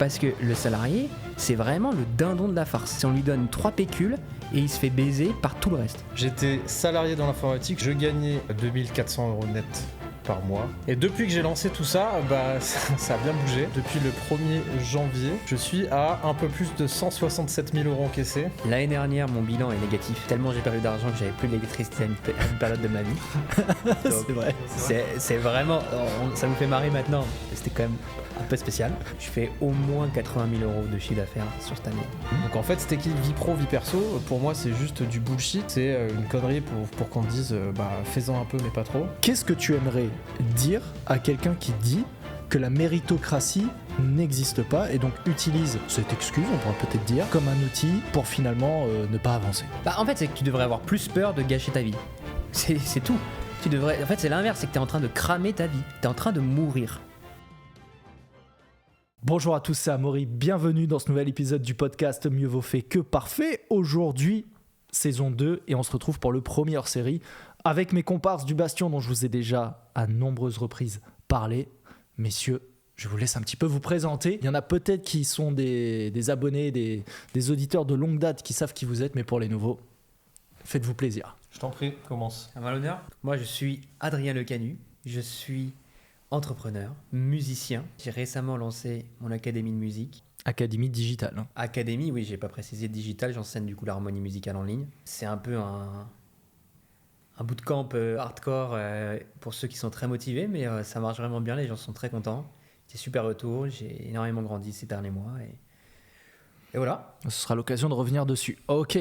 Parce que le salarié, c'est vraiment le dindon de la farce. Si on lui donne 3 pécules et il se fait baiser par tout le reste. J'étais salarié dans l'informatique, je gagnais 2400 € net par mois. Et depuis que j'ai lancé tout ça, ça a bien bougé. Depuis le 1er janvier, je suis à un peu plus de 167 000 € encaissés. L'année dernière, mon bilan est négatif. Tellement j'ai perdu d'argent que j'avais plus d'électricité à une période de ma vie. Donc, C'est vrai. c'est vraiment... ça nous fait marrer maintenant. C'était quand même un peu spécial. Je fais au moins 80 000 € de chiffre d'affaires sur cette année. Donc en fait, cet équilibre vie pro, vie perso, pour moi, c'est juste du bullshit. C'est une connerie pour qu'on dise fais-en un peu, mais pas trop. Qu'est-ce que tu aimerais dire à quelqu'un qui dit que la méritocratie n'existe pas et donc utilise cette excuse, on pourrait peut-être dire, comme un outil pour finalement ne pas avancer? En fait, c'est que tu devrais avoir plus peur de gâcher ta vie. C'est tout. En fait, c'est l'inverse, c'est que tu es en train de cramer ta vie. Tu es en train de mourir. Bonjour à tous, c'est Amaury, bienvenue dans ce nouvel épisode du podcast Mieux vaut fait que parfait. Aujourd'hui, saison 2, et on se retrouve pour le premier hors-série avec mes comparses du Bastion dont je vous ai déjà à nombreuses reprises parlé. Messieurs, je vous laisse un petit peu vous présenter. Il y en a peut-être qui sont des abonnés, des auditeurs de longue date qui savent qui vous êtes, mais pour les nouveaux, faites-vous plaisir. Je t'en prie, commence. À l'honneur. Moi, je suis Adrien Lecanu. Je suis entrepreneur, musicien. J'ai récemment lancé mon académie de musique. Académie digitale. Hein. Académie, oui, j'ai pas précisé digital. J'enseigne du coup l'harmonie musicale en ligne. C'est un peu un bootcamp hardcore pour ceux qui sont très motivés, mais ça marche vraiment bien. Les gens sont très contents. C'est super retour. J'ai énormément grandi ces derniers mois. Et voilà. Ce sera l'occasion de revenir dessus. Ok.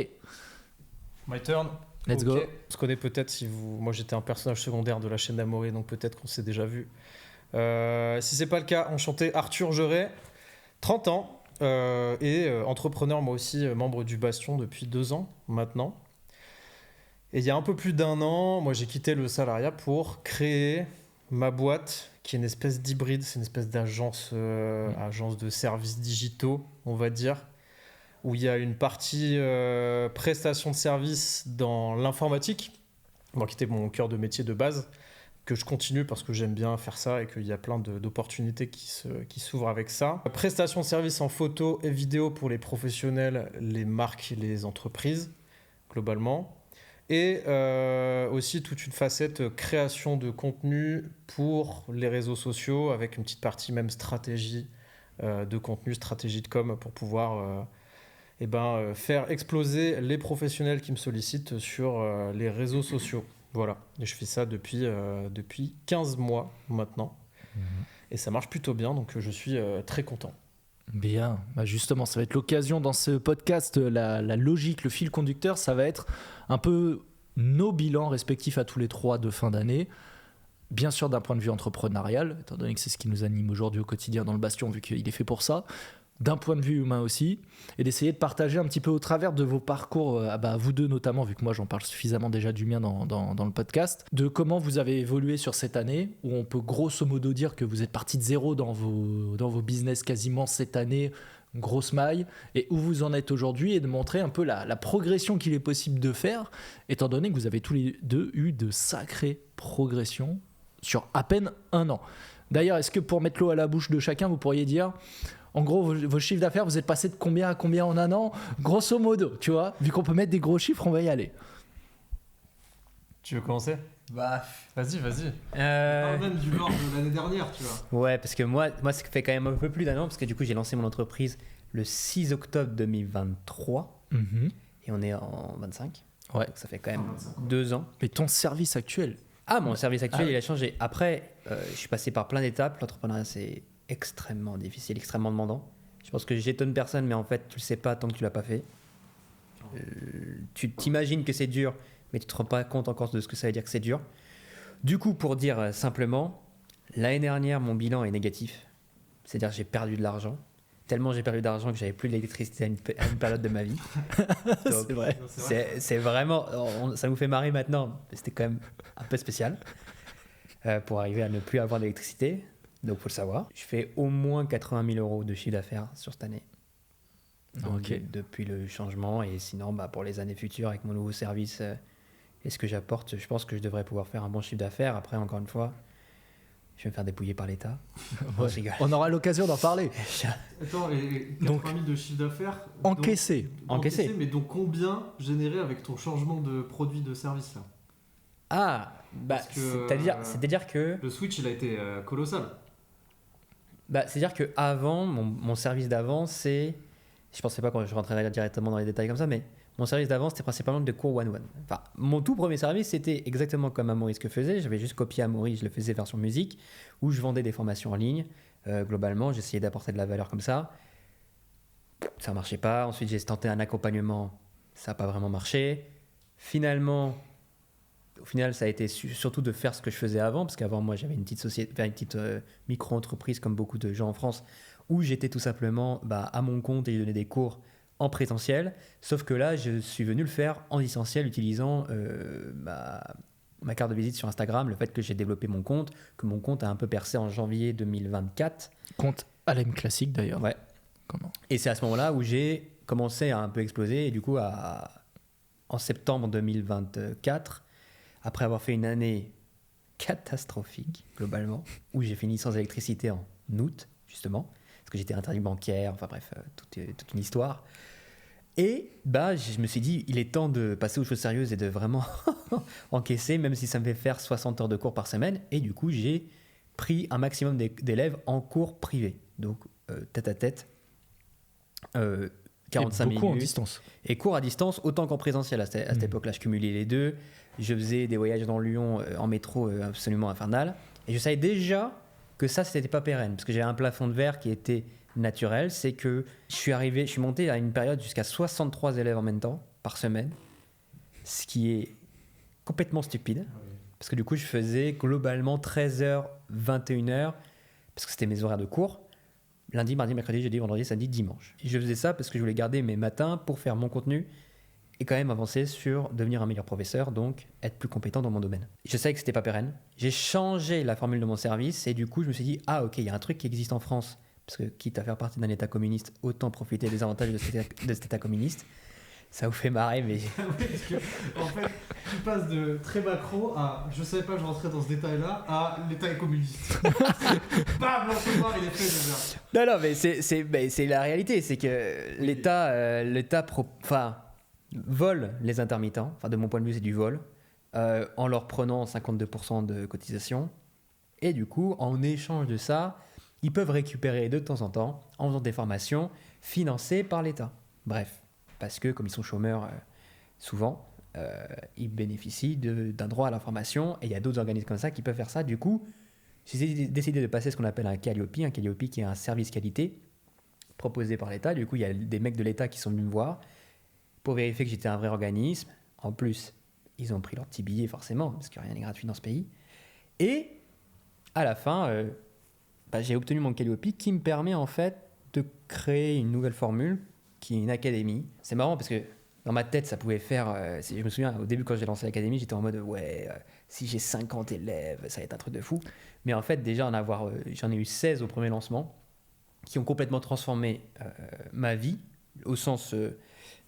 My turn. Let's go. On se connaît peut-être si vous... Moi, j'étais un personnage secondaire de la chaîne d'Amaury, donc peut-être qu'on s'est déjà vu. Si c'est pas le cas, enchanté, Arthur Geret, 30 ans, et entrepreneur moi aussi, membre du Bastion depuis 2 ans maintenant. Et il y a un peu plus d'1 an, moi j'ai quitté le salariat pour créer ma boîte, qui est une espèce d'hybride, c'est une espèce d'agence agence de services digitaux, on va dire, où il y a une partie prestation de services dans l'informatique, moi qui était mon cœur de métier de base, que je continue parce que j'aime bien faire ça et qu'il y a plein d'opportunités qui s'ouvrent avec ça. Prestation de services en photo et vidéo pour les professionnels, les marques et les entreprises, globalement. Et aussi toute une facette création de contenu pour les réseaux sociaux, avec une petite partie même stratégie de contenu, stratégie de com, pour pouvoir faire exploser les professionnels qui me sollicitent sur les réseaux sociaux. Voilà, et je fais ça depuis 15 mois maintenant, et ça marche plutôt bien, donc je suis très content. Bien, justement, ça va être l'occasion dans ce podcast, la logique, le fil conducteur, ça va être un peu nos bilans respectifs à tous les 3 de fin d'année, bien sûr d'un point de vue entrepreneurial, étant donné que c'est ce qui nous anime aujourd'hui au quotidien dans le Bastion, vu qu'il est fait pour ça, d'un point de vue humain aussi, et d'essayer de partager un petit peu au travers de vos parcours, vous deux notamment, vu que moi j'en parle suffisamment déjà du mien dans le podcast, de comment vous avez évolué sur cette année, où on peut grosso modo dire que vous êtes parti de zéro dans vos business quasiment cette année, grosse maille, et où vous en êtes aujourd'hui, et de montrer un peu la progression qu'il est possible de faire, étant donné que vous avez tous les deux eu de sacrées progressions sur à peine 1 an. D'ailleurs, est-ce que pour mettre l'eau à la bouche de chacun, vous pourriez dire... En gros, vos chiffres d'affaires, vous êtes passé de combien à combien en 1 an? Grosso modo, tu vois. Vu qu'on peut mettre des gros chiffres, on va y aller. Tu veux commencer? Vas-y. Parle même du bord de l'année dernière, tu vois. Ouais, parce que moi, ça fait quand même un peu plus d'1 an, parce que du coup, j'ai lancé mon entreprise le 6 octobre 2023, et on est en 25. Ouais. Donc ça fait quand même 2 ans. Mais ton service actuel? Mon service actuel, il a changé. Après, je suis passé par plein d'étapes. L'entrepreneuriat, c'est extrêmement difficile, extrêmement demandant. Je pense que j'étonne personne, mais en fait, tu le sais pas tant que tu l'as pas fait. Tu t'imagines que c'est dur, mais tu te rends pas compte encore de ce que ça veut dire que c'est dur. Du coup, pour dire simplement, l'année dernière, mon bilan est négatif. C'est-à-dire que j'ai perdu de l'argent. Tellement j'ai perdu d'argent que j'avais plus d'électricité à une période de ma vie. Donc, c'est vrai. C'est vraiment... ça nous fait marrer maintenant. C'était quand même un peu spécial pour arriver à ne plus avoir d'électricité. Donc, il faut le savoir. Je fais au moins 80 000 € de chiffre d'affaires sur cette année. Donc, depuis le changement. Et sinon, pour les années futures, avec mon nouveau service et ce que j'apporte, je pense que je devrais pouvoir faire un bon chiffre d'affaires. Après, encore une fois, je vais me faire dépouiller par l'État. Ouais. Je rigole. On aura l'occasion d'en parler. Attends, et 80 Donc, 000 de chiffre d'affaires Encaissé. Encaissé. Mais donc combien généré avec ton changement de produit de service là? Ah, bah, Parce que, c'est-à-dire que... Le switch, il a été colossal. Bah, c'est-à-dire que avant, mon service d'avant, c'est... Je pensais pas quand je rentrerais directement dans les détails comme ça, mais mon service d'avant, c'était principalement des cours one-one. Enfin, mon tout premier service, c'était exactement comme Amaury ce que faisait. J'avais juste copié Amaury, je le faisais version musique, où je vendais des formations en ligne. Globalement, j'essayais d'apporter de la valeur comme ça. Ça marchait pas. Ensuite, j'ai tenté un accompagnement. Ça n'a pas vraiment marché. Finalement... Au final, ça a été surtout de faire ce que je faisais avant, parce qu'avant, moi, j'avais une petite société, une petite micro-entreprise, comme beaucoup de gens en France, où j'étais tout simplement à mon compte et je donnais des cours en présentiel. Sauf que là, je suis venu le faire en distanciel, utilisant ma carte de visite sur Instagram, le fait que j'ai développé mon compte, que mon compte a un peu percé en janvier 2024. Compte Alem classique d'ailleurs. Ouais. Comment ? Et c'est à ce moment-là où j'ai commencé à un peu exploser, et du coup, en septembre 2024, après avoir fait une année catastrophique, globalement, où j'ai fini sans électricité en août, justement, parce que j'étais interdit bancaire, enfin bref, toute une histoire. Et je me suis dit, il est temps de passer aux choses sérieuses et de vraiment encaisser, même si ça me fait faire 60 heures de cours par semaine. Et du coup, j'ai pris un maximum d'élèves en cours privés, donc tête à tête, 45 minutes. En distance. Et cours à distance autant qu'en présentiel à cette époque-là. Je cumulais les deux. Je faisais des voyages dans Lyon en métro absolument infernal. Et je savais déjà que ça, c'était pas pérenne. Parce que j'avais un plafond de verre qui était naturel. C'est que je suis monté à une période jusqu'à 63 élèves en même temps, par semaine. Ce qui est complètement stupide. Parce que du coup, je faisais globalement 13h, 21h. Parce que c'était mes horaires de cours. Lundi, mardi, mercredi, jeudi, vendredi, samedi, dimanche. Et je faisais ça parce que je voulais garder mes matins pour faire mon contenu et quand même avancer sur devenir un meilleur professeur, donc être plus compétent dans mon domaine. Je savais que c'était pas pérenne. J'ai changé la formule de mon service et du coup, je me suis dit, ah ok, il y a un truc qui existe en France, parce que quitte à faire partie d'un État communiste, autant profiter des avantages de cet État communiste. Ça vous fait marrer, mais... Oui, parce que, en fait, tu passes de très macro à je savais pas que je rentrais dans ce détail-là à l'État est communiste. Bam, l'entonnoir, il est fait déjà. Non, mais c'est la réalité, c'est que l'État vole les intermittents, enfin de mon point de vue c'est du vol, en leur prenant 52% de cotisation, et du coup en échange de ça, ils peuvent récupérer de temps en temps en faisant des formations financées par l'État. Bref. Parce que, comme ils sont chômeurs souvent, ils bénéficient d'un droit à la formation. Et il y a d'autres organismes comme ça qui peuvent faire ça. Du coup, j'ai décidé de passer ce qu'on appelle un Calliope qui est un service qualité proposé par l'État. Du coup, il y a des mecs de l'État qui sont venus me voir pour vérifier que j'étais un vrai organisme. En plus, ils ont pris leur petit billet forcément, parce que rien n'est gratuit dans ce pays. Et à la fin, j'ai obtenu mon Calliope qui me permet en fait de créer une nouvelle formule qui est une académie. C'est marrant parce que dans ma tête, ça pouvait faire... je me souviens, au début, quand j'ai lancé l'académie, j'étais en mode, si j'ai 50 élèves, ça va être un truc de fou. Mais en fait, déjà, j'en ai eu 16 au premier lancement qui ont complètement transformé ma vie, au sens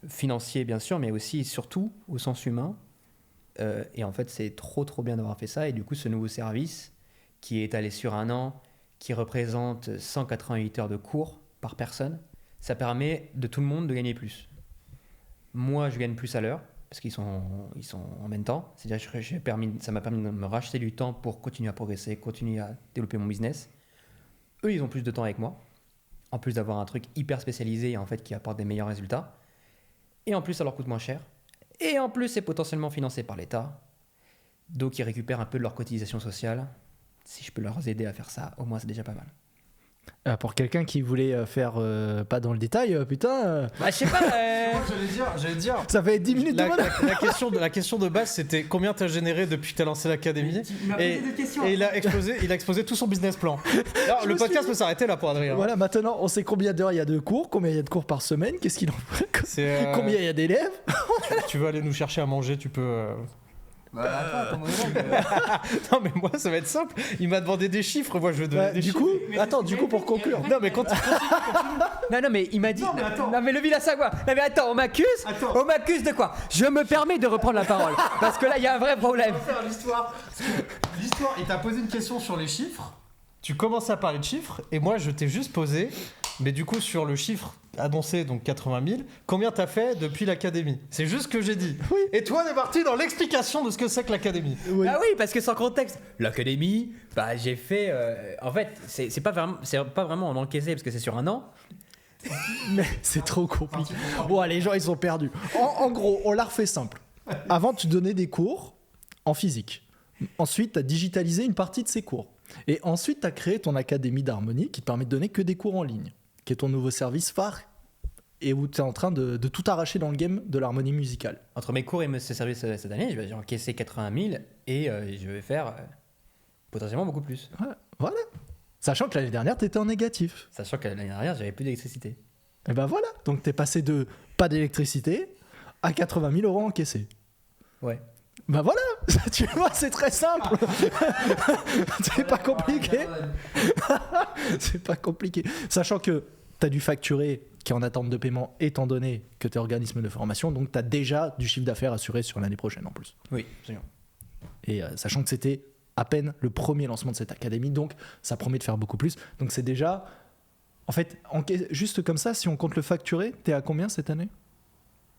financier, bien sûr, mais aussi et surtout au sens humain. Et en fait, c'est trop bien d'avoir fait ça. Et du coup, ce nouveau service, qui est étalé sur un an, qui représente 188 heures de cours par personne, ça permet de tout le monde de gagner plus. Moi, je gagne plus à l'heure, parce qu'ils sont en même temps. C'est-à-dire que ça m'a permis de me racheter du temps pour continuer à progresser, continuer à développer mon business. Eux, ils ont plus de temps avec moi, en plus d'avoir un truc hyper spécialisé en fait, qui apporte des meilleurs résultats. Et en plus, ça leur coûte moins cher. Et en plus, c'est potentiellement financé par l'État. Donc, ils récupèrent un peu de leur cotisation sociale. Si je peux leur aider à faire ça, au moins, c'est déjà pas mal. Pour quelqu'un qui voulait faire pas dans le détail, putain. Je sais pas. J'allais dire. Ça fait 10 minutes de la question de base, c'était combien t'as généré depuis que t'as lancé l'académie. Et il a exposé tout son business plan. Alors, le podcast peut s'arrêter là pour Adrien. Voilà, maintenant on sait combien d'heures il y a de cours, combien il y a de cours par semaine, qu'est-ce qu'il en faut, combien il y a d'élèves. Tu veux aller nous chercher à manger, tu peux. Non mais moi ça va être simple, il m'a demandé des chiffres, moi je vais donner des chiffres. Du coup pour conclure. Non mais continue. Non, mais il m'a dit. Non, mais attends. Non, mais le vilain Sagouin. Non, mais attends, on m'accuse. Attends. On m'accuse de quoi? Je me permets de reprendre la parole. Parce que là, il y a un vrai On problème. va faire l'histoire. Parce que l'histoire, il t'a posé une question sur les chiffres. Tu commences à parler de chiffres. Et moi, je t'ai juste posé. Mais du coup, sur le chiffre annoncé, donc 80 000, combien t'as fait depuis l'académie? C'est juste ce que j'ai dit. Oui. Et toi, on est parti dans l'explication de ce que c'est que l'académie. Oui. Ah oui, parce que sans contexte. L'académie, bah j'ai fait. En fait, c'est pas vraiment en encaissé parce que c'est sur un an. Mais c'est trop compliqué. Bon, les gens, ils sont perdus. En gros, on l'a refait simple. Avant, tu donnais des cours en physique. Ensuite, tu as digitalisé une partie de ces cours. Et ensuite, tu as créé ton académie d'harmonie qui te permet de donner que des cours en ligne, qui est ton nouveau service phare et où tu es en train de tout arracher dans le game de l'harmonie musicale. Entre mes cours et ce service cette année, j'ai encaissé 80 000 et je vais faire potentiellement beaucoup plus. Voilà. Sachant que l'année dernière, tu étais en négatif. Sachant que l'année dernière, j'avais plus d'électricité. Et ben voilà. Donc, tu es passé de pas d'électricité à 80 000 euros encaissés. Ouais. Ben voilà. Tu vois, c'est très simple. C'est pas compliqué. C'est pas compliqué. Sachant que tu as dû facturer qui est en attente de paiement étant donné que tu es organisme de formation, donc tu as déjà du chiffre d'affaires assuré sur l'année prochaine en plus. Oui, absolument. Et sachant que c'était à peine le premier lancement de cette académie, donc ça promet de faire beaucoup plus. Donc c'est déjà... En fait, juste comme ça, si on compte le facturé, tu es à combien cette année?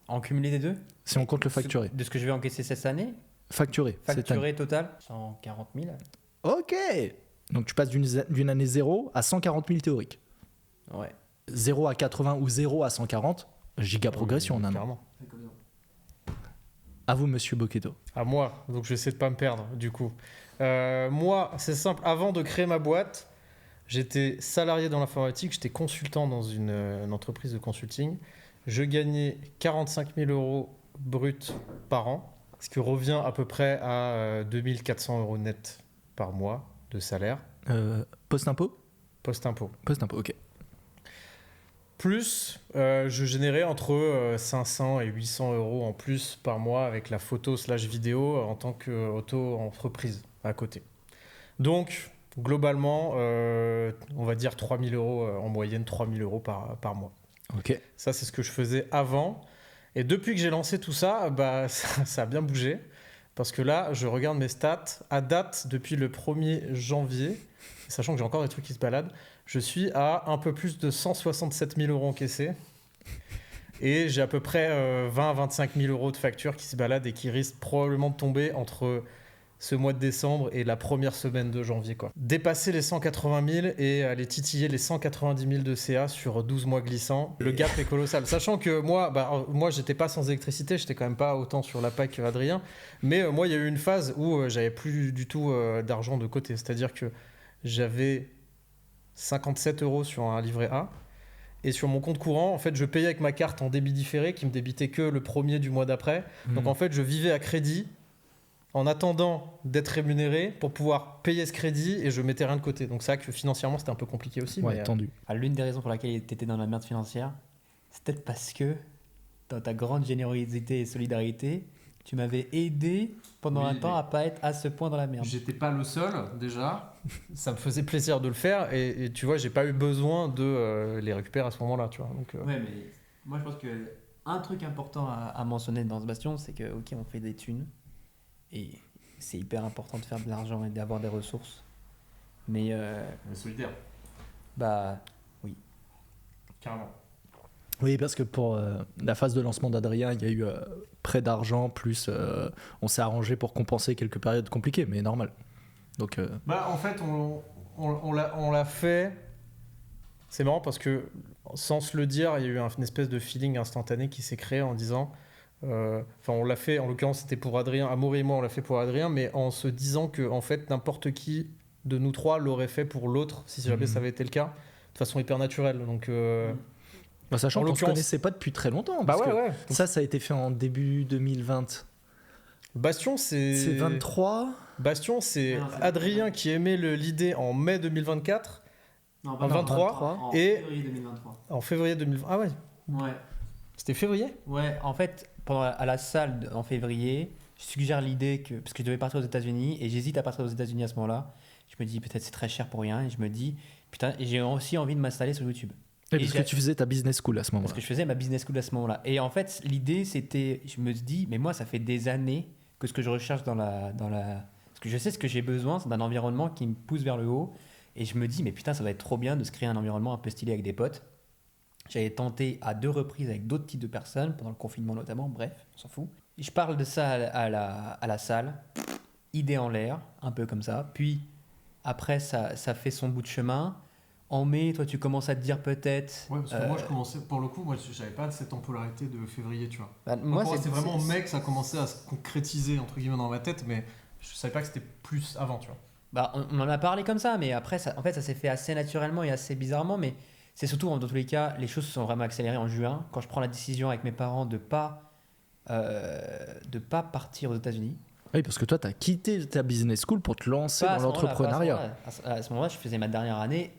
En cumulé des deux? Si on compte le facturé. De ce que je vais encaisser cette année? Facturé. cette année. Facturé total 140 000. Ok. Donc tu passes d'une année 0 à 140 000 théoriques. Ouais. 0 à 80 ou 0 à 140, giga progression en un an. Clairement. À vous, monsieur Boqueto. À moi, donc je vais essayer de pas me perdre du coup. Moi, c'est simple, avant de créer ma boîte, j'étais salarié dans l'informatique, j'étais consultant dans une entreprise de consulting. Je gagnais 45 000 euros bruts par an, ce qui revient à peu près à 2400 euros net par mois de salaire, Post-impôt post-impôt. Post-impôt, ok. Plus, je générais entre 500 et 800 euros en plus par mois avec la photo / vidéo en tant qu'auto-entreprise à côté. Donc, globalement, on va dire 3 000 euros en moyenne, 3 000 euros par mois. Ok. Ça, c'est ce que je faisais avant. Et depuis que j'ai lancé tout ça, bah, ça a bien bougé. Parce que là, je regarde mes stats. À date, depuis le 1er janvier, sachant que j'ai encore des trucs qui se baladent, je suis à un peu plus de 167 000 euros encaissés. Et j'ai à peu près 20 à 25 000 euros de factures qui se baladent et qui risquent probablement de tomber entre ce mois de décembre et la première semaine de janvier, quoi. Dépasser les 180 000 et aller titiller les 190 000 de CA sur 12 mois glissants, le gap est colossal. Sachant que moi j'étais pas sans électricité, j'étais quand même pas autant sur la PAC qu'Adrien, mais moi il y a eu une phase où j'avais plus du tout d'argent de côté, c'est-à-dire que j'avais 57 euros sur un livret A. Et sur mon compte courant, en fait, je payais avec ma carte en débit différé qui me débitait que le premier du mois d'après. Donc en fait, je vivais à crédit en attendant d'être rémunéré pour pouvoir payer ce crédit et je mettais rien de côté. Donc c'est vrai que financièrement, c'était un peu compliqué aussi. Ouais, mais, tendu. L'une des raisons pour laquelle tu étais dans la merde financière, c'est peut-être parce que dans ta grande générosité et solidarité, tu m'avais aidé pendant Oui, un temps mais- à pas être à ce point dans la merde. J'étais pas le seul, déjà. Ça me faisait plaisir de le faire et tu vois, j'ai pas eu besoin de les récupérer à ce moment-là, tu vois. Donc, Ouais, mais moi je pense que un truc important à mentionner dans ce bastion, c'est que ok, on fait des thunes et c'est hyper important de faire de l'argent et d'avoir des ressources. Mais on est solidaire, bah carrément. Oui, parce que pour la phase de lancement d'Adrien, il y a eu prêt d'argent, plus on s'est arrangé pour compenser quelques périodes compliquées, mais normal. Donc, Bah, en fait, on l'a fait. C'est marrant parce que, sans se le dire, il y a eu une espèce de feeling instantané qui s'est créé en disant. Enfin, on l'a fait, en l'occurrence, c'était pour Adrien. Amaury et moi, on l'a fait pour Adrien, mais en se disant que, en fait, n'importe qui de nous trois l'aurait fait pour l'autre, si jamais ça avait été le cas, de façon hyper naturelle. Donc, sachant en qu'on ne se l'occurrence- connaissait pas depuis très longtemps. bah parce ouais, que ouais. Ça a été fait en début 2020. Bastion, c'est. C'est 23. Bastion, c'est Non, c'est Adrien qui aimait l'idée en mai 2024, non, en 23, en et février 2023. en février 2020. Ah ouais, Ouais. c'était février. Ouais, en fait, à la salle en février, je suggère l'idée que. Parce que je devais partir aux États-Unis et j'hésite à partir aux États-Unis à ce moment-là. Je me dis peut-être c'est très cher pour rien et je me dis putain, et j'ai aussi envie de m'installer sur YouTube. Et parce que tu faisais ta business school à ce moment-là. Parce que je faisais ma business school à ce moment-là. Et en fait, l'idée, c'était, je me dis, mais moi, ça fait des années que ce que je recherche parce que je sais ce que j'ai besoin, c'est d'un environnement qui me pousse vers le haut. Et je me dis, mais putain, ça va être trop bien de se créer un environnement un peu stylé avec des potes. J'avais tenté à 2 reprises avec d'autres types de personnes, pendant le confinement notamment, bref, on s'en fout. Je parle de ça à la salle, idée en l'air, un peu comme ça. Puis après, ça fait son bout de chemin. En mai, toi, tu commences à te dire peut-être... Ouais, parce que moi, je commençais, pour le coup, moi, j'avais pas cette temporalité de février, tu vois. Bah, moi, c'est vraiment mai que ça a commencé à se concrétiser, entre guillemets, dans ma tête, mais je savais pas que c'était plus avant, tu vois. Bah, on en a parlé comme ça, mais après, en fait, ça s'est fait assez naturellement et assez bizarrement, mais c'est surtout, dans tous les cas, les choses se sont vraiment accélérées en juin, quand je prends la décision avec mes parents de pas partir aux États-Unis. Oui, parce que toi, tu as quitté ta business school pour te lancer dans l'entrepreneuriat. À ce moment-là, je faisais ma dernière année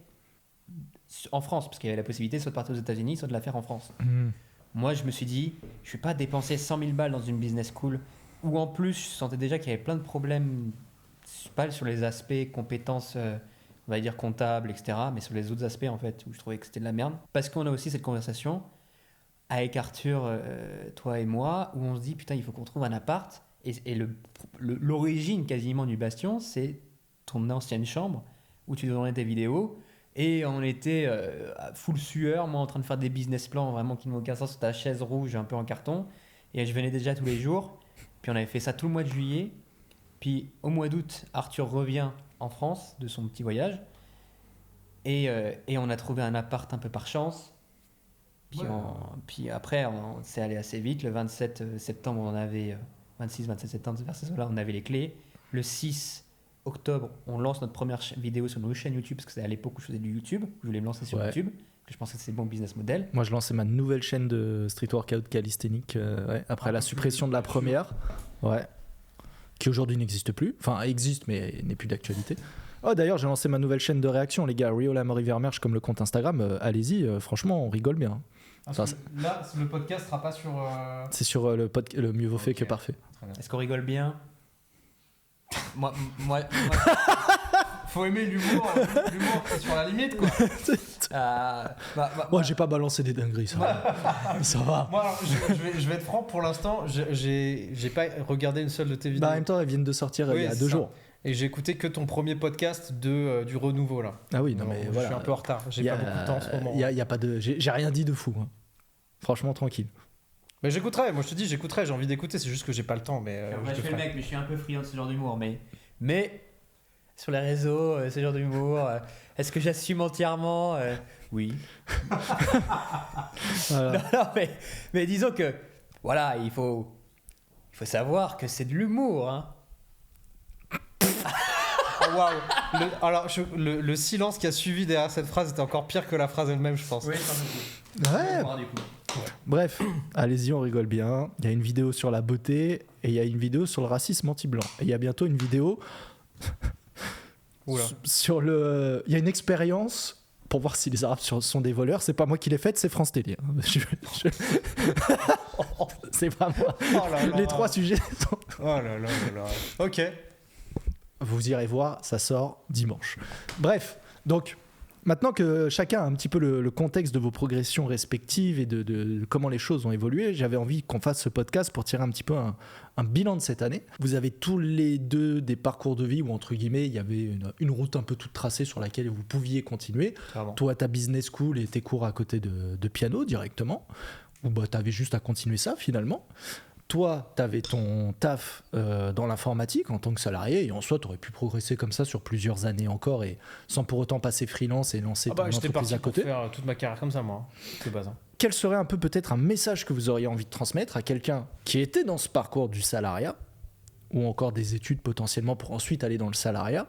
en France, parce qu'il y avait la possibilité soit de partir aux États-Unis, soit de la faire en France. Moi, je me suis dit, je ne vais pas dépenser 100 000 balles dans une business school, où en plus, je sentais déjà qu'il y avait plein de problèmes, pas sur les aspects compétences, on va dire comptables, etc., mais sur les autres aspects, en fait, où je trouvais que c'était de la merde. Parce qu'on a aussi cette conversation avec Arthur, toi et moi, où on se dit, putain, il faut qu'on trouve un appart. Et l'origine quasiment du Bastion, c'est ton ancienne chambre, où tu tournais tes vidéos. Et on était à full sueur, moi en train de faire des business plans vraiment qui n'ont aucun sens sur ta chaise rouge un peu en carton. Et je venais déjà tous les jours. Puis on avait fait ça tout le mois de juillet. Puis au mois d'août, Arthur revient en France de son petit voyage. Et on a trouvé un appart un peu par chance. Puis après, c'est allé assez vite. Le 27 septembre, on avait... 26-27 septembre, vers ces là on avait les clés. Le 6 octobre, on lance notre première vidéo sur nos chaînes YouTube, parce que c'était à l'époque où je faisais du YouTube. Je voulais me lancer sur YouTube, que je pensais que c'était le bon business model. Moi, je lançais ma nouvelle chaîne de street workout calisthénique après la suppression de la première, qui aujourd'hui n'existe plus. Enfin, elle existe, mais elle n'est plus d'actualité. Oh, d'ailleurs, j'ai lancé ma nouvelle chaîne de réaction, les gars. Riola Morivermerge, comme le compte Instagram. Allez-y, franchement, on rigole bien. Là, le podcast sera pas sur... C'est sur le mieux vaut fait que parfait. Est-ce qu'on rigole bien? moi... Faut aimer l'humour qui est sur la limite, quoi. Moi, j'ai pas balancé des dingueries, ça va. Ça va. Moi, alors, je vais être franc, pour l'instant, j'ai pas regardé une seule de tes vidéos. En même temps, elles viennent de sortir il y a 2 jours. Et j'ai écouté que ton premier podcast du renouveau, là. Ah oui, non, mais je voilà. suis un peu en retard, j'ai pas beaucoup de temps en ce moment. Y a pas de... J'ai rien dit de fou. Hein. Franchement, tranquille. Mais j'écouterai, moi je te dis, j'écouterai, j'ai envie d'écouter, c'est juste que j'ai pas le temps. Mais je fais le mec, mais je suis un peu friand de ce genre d'humour. Mais sur les réseaux, ce genre d'humour, est-ce que j'assume entièrement? Oui. Voilà. Non, mais disons que, voilà, il faut savoir que c'est de l'humour. Hein. Oh, waouh. Alors, le silence qui a suivi derrière cette phrase était encore pire que la phrase elle-même, je pense. Oui, Ouais. Bref, allez-y, on rigole bien. Il y a une vidéo sur la beauté et il y a une vidéo sur le racisme anti-blanc. Et il y a bientôt une vidéo sur le... Il y a une expérience pour voir si les Arabes sont des voleurs. C'est pas moi qui l'ai faite, c'est France Télé. C'est pas moi. Oh là là. Les 3 sujets sont... Oh là là là là. Ok. Vous irez voir, ça sort dimanche. Bref, donc... Maintenant que chacun a un petit peu le contexte de vos progressions respectives et de comment les choses ont évolué, j'avais envie qu'on fasse ce podcast pour tirer un petit peu un bilan de cette année. Vous avez tous les deux des parcours de vie où, entre guillemets, il y avait une route un peu toute tracée sur laquelle vous pouviez continuer. Clairement. Toi, ta business school et tes cours à côté de piano directement, ou tu avais juste à continuer ça finalement. Toi, tu avais ton taf dans l'informatique en tant que salarié et en soi, tu aurais pu progresser comme ça sur plusieurs années encore et sans pour autant passer freelance et lancer ton entreprise à côté. J'étais parti pour faire toute ma carrière comme ça, moi, de base. Quel serait un peu peut-être un message que vous auriez envie de transmettre à quelqu'un qui était dans ce parcours du salariat ou encore des études potentiellement pour ensuite aller dans le salariat,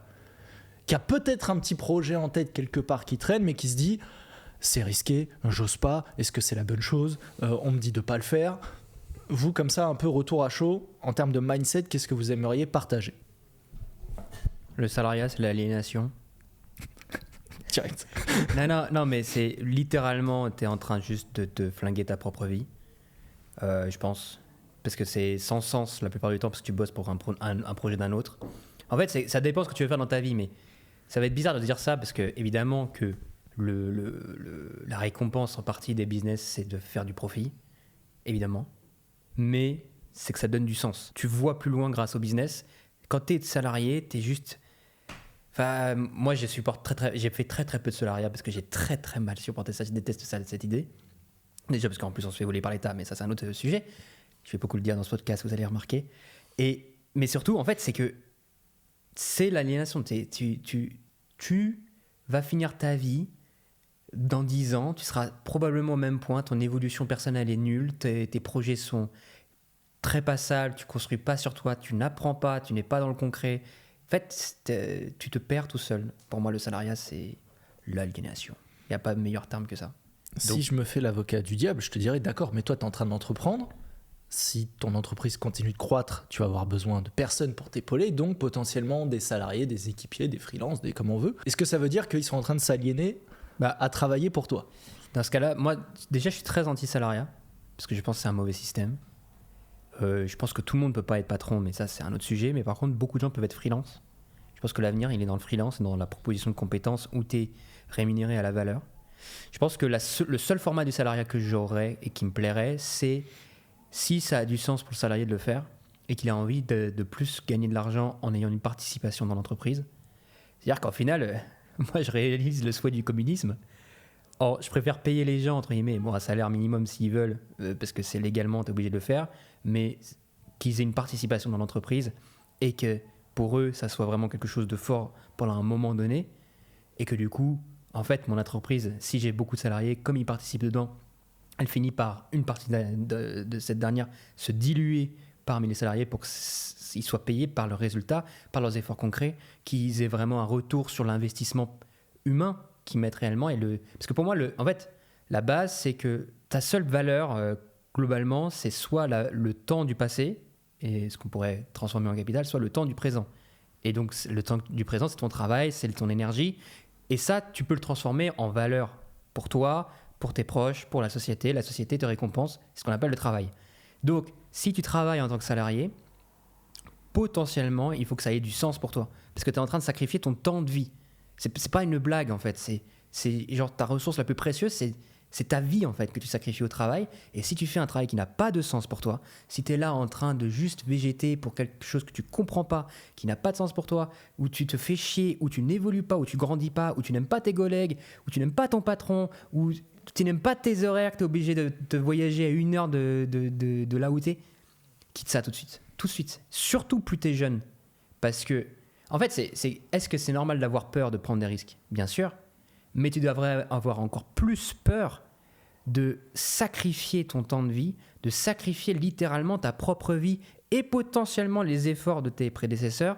qui a peut-être un petit projet en tête quelque part qui traîne mais qui se dit c'est risqué, j'ose pas, est-ce que c'est la bonne chose, on me dit de pas le faire. Vous, comme ça, un peu retour à chaud, en termes de mindset, qu'est-ce que vous aimeriez partager? Le salariat, c'est l'aliénation. Direct. Non, mais c'est littéralement, tu es en train juste de te flinguer ta propre vie, je pense. Parce que c'est sans sens la plupart du temps, parce que tu bosses pour un projet d'un autre. En fait, ça dépend ce que tu veux faire dans ta vie, mais ça va être bizarre de dire ça, parce que évidemment que la récompense en partie des business, c'est de faire du profit, évidemment. Mais c'est que ça donne du sens. Tu vois plus loin grâce au business. Quand tu es salarié, tu es juste... Enfin, moi, j'ai fait très très peu de salariat parce que j'ai très très mal supporté ça. Je déteste ça, cette idée. Déjà parce qu'en plus, on se fait voler par l'État, mais ça, c'est un autre sujet. Je vais beaucoup le dire dans ce podcast, vous allez remarquer. Mais surtout, en fait, c'est que c'est l'aliénation. Tu vas finir ta vie dans 10 ans, tu seras probablement au même point, ton évolution personnelle est nulle, tes projets sont très passables, tu ne construis pas sur toi, tu n'apprends pas, tu n'es pas dans le concret. En fait, tu te perds tout seul. Pour moi, le salariat, c'est l'aliénation. Il n'y a pas de meilleur terme que ça. Si je me fais l'avocat du diable, je te dirais d'accord, mais toi, tu es en train d'entreprendre. Si ton entreprise continue de croître, tu vas avoir besoin de personnes pour t'épauler, donc potentiellement des salariés, des équipiers, des freelances, des comme on veut. Est-ce que ça veut dire qu'ils sont en train de s'aliéner à travailler pour toi? Dans ce cas-là, moi, déjà, je suis très anti-salariat, parce que je pense que c'est un mauvais système. Je pense que tout le monde ne peut pas être patron, mais ça, c'est un autre sujet. Mais par contre, beaucoup de gens peuvent être freelance. Je pense que l'avenir, il est dans le freelance, dans la proposition de compétences où tu es rémunéré à la valeur. Je pense que le seul format du salariat que j'aurais et qui me plairait, c'est si ça a du sens pour le salarié de le faire et qu'il a envie de plus gagner de l'argent en ayant une participation dans l'entreprise. C'est-à-dire qu'en final, moi, je réalise le souhait du communisme. Or, je préfère payer les gens, entre guillemets, un salaire minimum s'ils veulent, parce que c'est légalement, tu es obligé de le faire, mais qu'ils aient une participation dans l'entreprise et que pour eux, ça soit vraiment quelque chose de fort pendant un moment donné et que du coup, en fait, mon entreprise, si j'ai beaucoup de salariés, comme ils participent dedans, elle finit par une partie de cette dernière se diluer parmi les salariés pour qu'ils soient payés par leurs résultats, par leurs efforts concrets, qu'ils aient vraiment un retour sur l'investissement humain qu'ils mettent réellement. Parce que pour moi, en fait, la base, c'est que ta seule valeur, globalement, c'est soit le temps du passé, et ce qu'on pourrait transformer en capital, soit le temps du présent. Et donc, le temps du présent, c'est ton travail, c'est ton énergie. Et ça, tu peux le transformer en valeur pour toi, pour tes proches, pour la société. La société te récompense, c'est ce qu'on appelle le travail. Donc, si tu travailles en tant que salarié, potentiellement, il faut que ça ait du sens pour toi. Parce que tu es en train de sacrifier ton temps de vie. C'est pas une blague, en fait. C'est genre ta ressource la plus précieuse, c'est ta vie, en fait, que tu sacrifies au travail. Et si tu fais un travail qui n'a pas de sens pour toi, si tu es là en train de juste végéter pour quelque chose que tu comprends pas, qui n'a pas de sens pour toi, où tu te fais chier, où tu n'évolues pas, où tu grandis pas, où tu n'aimes pas tes collègues, où tu n'aimes pas ton patron, où tu n'aimes pas tes horaires, que tu es obligé de voyager à 1 heure de là où tu es, quitte ça tout de suite. Tout de suite. Surtout plus tu es jeune. Parce que, en fait, est-ce que c'est normal d'avoir peur de prendre des risques? Bien sûr. Mais tu devrais avoir encore plus peur de sacrifier ton temps de vie, de sacrifier littéralement ta propre vie et potentiellement les efforts de tes prédécesseurs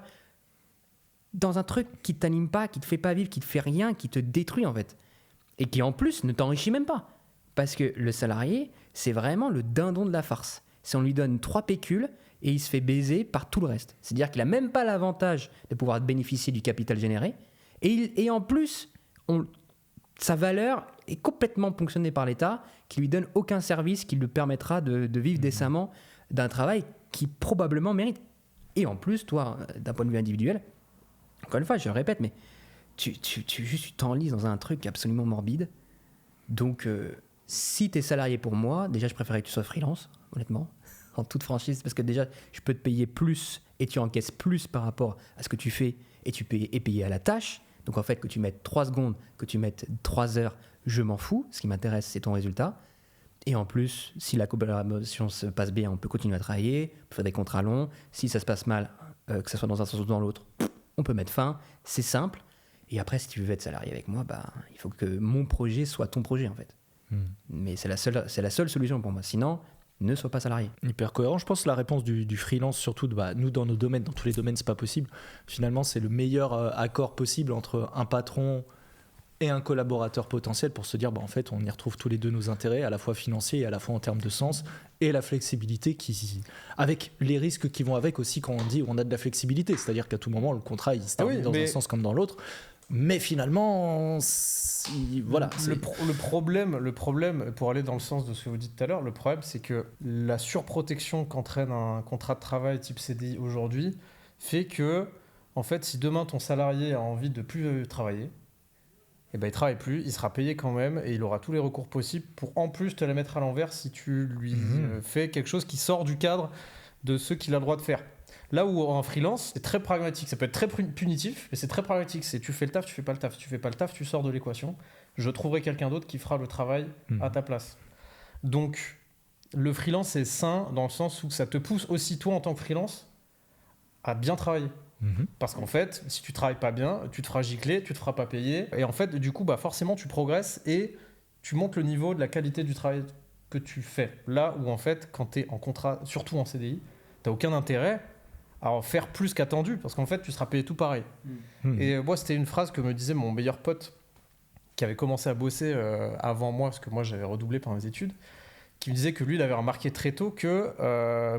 dans un truc qui ne t'anime pas, qui ne te fait pas vivre, qui ne te fait rien, qui te détruit en fait. Et qui en plus ne t'enrichit même pas. Parce que le salarié, c'est vraiment le dindon de la farce. Si on lui donne 3 pécules et il se fait baiser par tout le reste. C'est-à-dire qu'il n'a même pas l'avantage de pouvoir bénéficier du capital généré. Et en plus, sa valeur est complètement ponctionnée par l'État, qui lui donne aucun service qui lui permettra de vivre décemment d'un travail qui probablement mérite. Et en plus, toi, d'un point de vue individuel, encore une fois, je le répète, mais tu t'enlises dans un truc absolument morbide. Donc, si tu es salarié pour moi, déjà, je préférerais que tu sois freelance, honnêtement, en toute franchise, parce que déjà, je peux te payer plus et tu encaisses plus par rapport à ce que tu fais et tu es payé à la tâche. Donc, en fait, que tu mettes 3 secondes, que tu mettes 3 heures, je m'en fous. Ce qui m'intéresse, c'est ton résultat. Et en plus, si la collaboration se passe bien, on peut continuer à travailler, on peut faire des contrats longs. Si ça se passe mal, que ce soit dans un sens ou dans l'autre, on peut mettre fin. C'est simple. Et après, si tu veux être salarié avec moi, il faut que mon projet soit ton projet, en fait. Mais c'est la seule solution pour moi. Sinon, ne sois pas salarié. Hyper cohérent. Je pense que la réponse du freelance, surtout, nous, dans nos domaines, dans tous les domaines, c'est pas possible. Finalement, c'est le meilleur accord possible entre un patron et un collaborateur potentiel pour se dire, en fait, on y retrouve tous les deux nos intérêts, à la fois financiers et à la fois en termes de sens, et la flexibilité avec les risques qui vont avec aussi quand on dit on a de la flexibilité. C'est-à-dire qu'à tout moment, le contrat, il se termine dans un sens comme dans l'autre. Mais finalement, voilà. Le problème, pour aller dans le sens de ce que vous dites tout à l'heure, le problème, c'est que la surprotection qu'entraîne un contrat de travail type CDI aujourd'hui fait que, en fait, si demain ton salarié a envie de plus travailler, et ben il travaille plus, il sera payé quand même et il aura tous les recours possibles pour en plus te la mettre à l'envers si tu lui fais quelque chose qui sort du cadre de ce qu'il a le droit de faire. Là où en freelance, c'est très pragmatique. Ça peut être très punitif, mais c'est très pragmatique. C'est tu fais le taf, tu fais pas le taf. Si tu fais pas le taf, tu sors de l'équation. Je trouverai quelqu'un d'autre qui fera le travail à ta place. Donc, le freelance est sain dans le sens où ça te pousse aussi, toi, en tant que freelance, à bien travailler. Parce qu'en fait, si tu travailles pas bien, tu te feras gicler, tu te feras pas payer. Et en fait, du coup, bah, forcément, tu progresses et tu montes le niveau de la qualité du travail que tu fais. Là où, en fait, quand tu es en contrat, surtout en CDI, tu n'as aucun intérêt à en faire plus qu'attendu, parce qu'en fait, tu seras payé tout pareil. Et moi, c'était une phrase que me disait mon meilleur pote, qui avait commencé à bosser avant moi, parce que moi, j'avais redoublé par mes études, qui me disait que lui, il avait remarqué très tôt que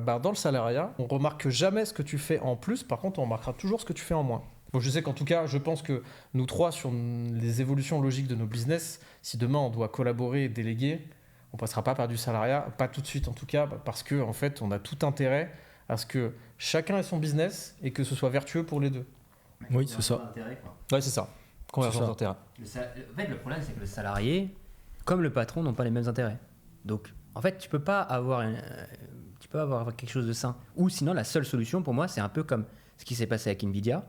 dans le salariat, on remarque jamais ce que tu fais en plus, par contre, on remarquera toujours ce que tu fais en moins. Bon, je sais qu'en tout cas, je pense que nous trois, sur les évolutions logiques de nos business, si demain, on doit collaborer et déléguer, on passera pas par du salariat, pas tout de suite en tout cas, parce que en fait, on a tout intérêt à ce que chacun ait son business et que ce soit vertueux pour les deux. Oui, c'est ça. Ouais, c'est ça. Convergence d'intérêt. En fait, le problème, c'est que le salarié, comme le patron, n'ont pas les mêmes intérêts. Donc, en fait, tu peux pas avoir quelque chose de sain. Ou sinon, la seule solution pour moi, c'est un peu comme ce qui s'est passé avec Nvidia,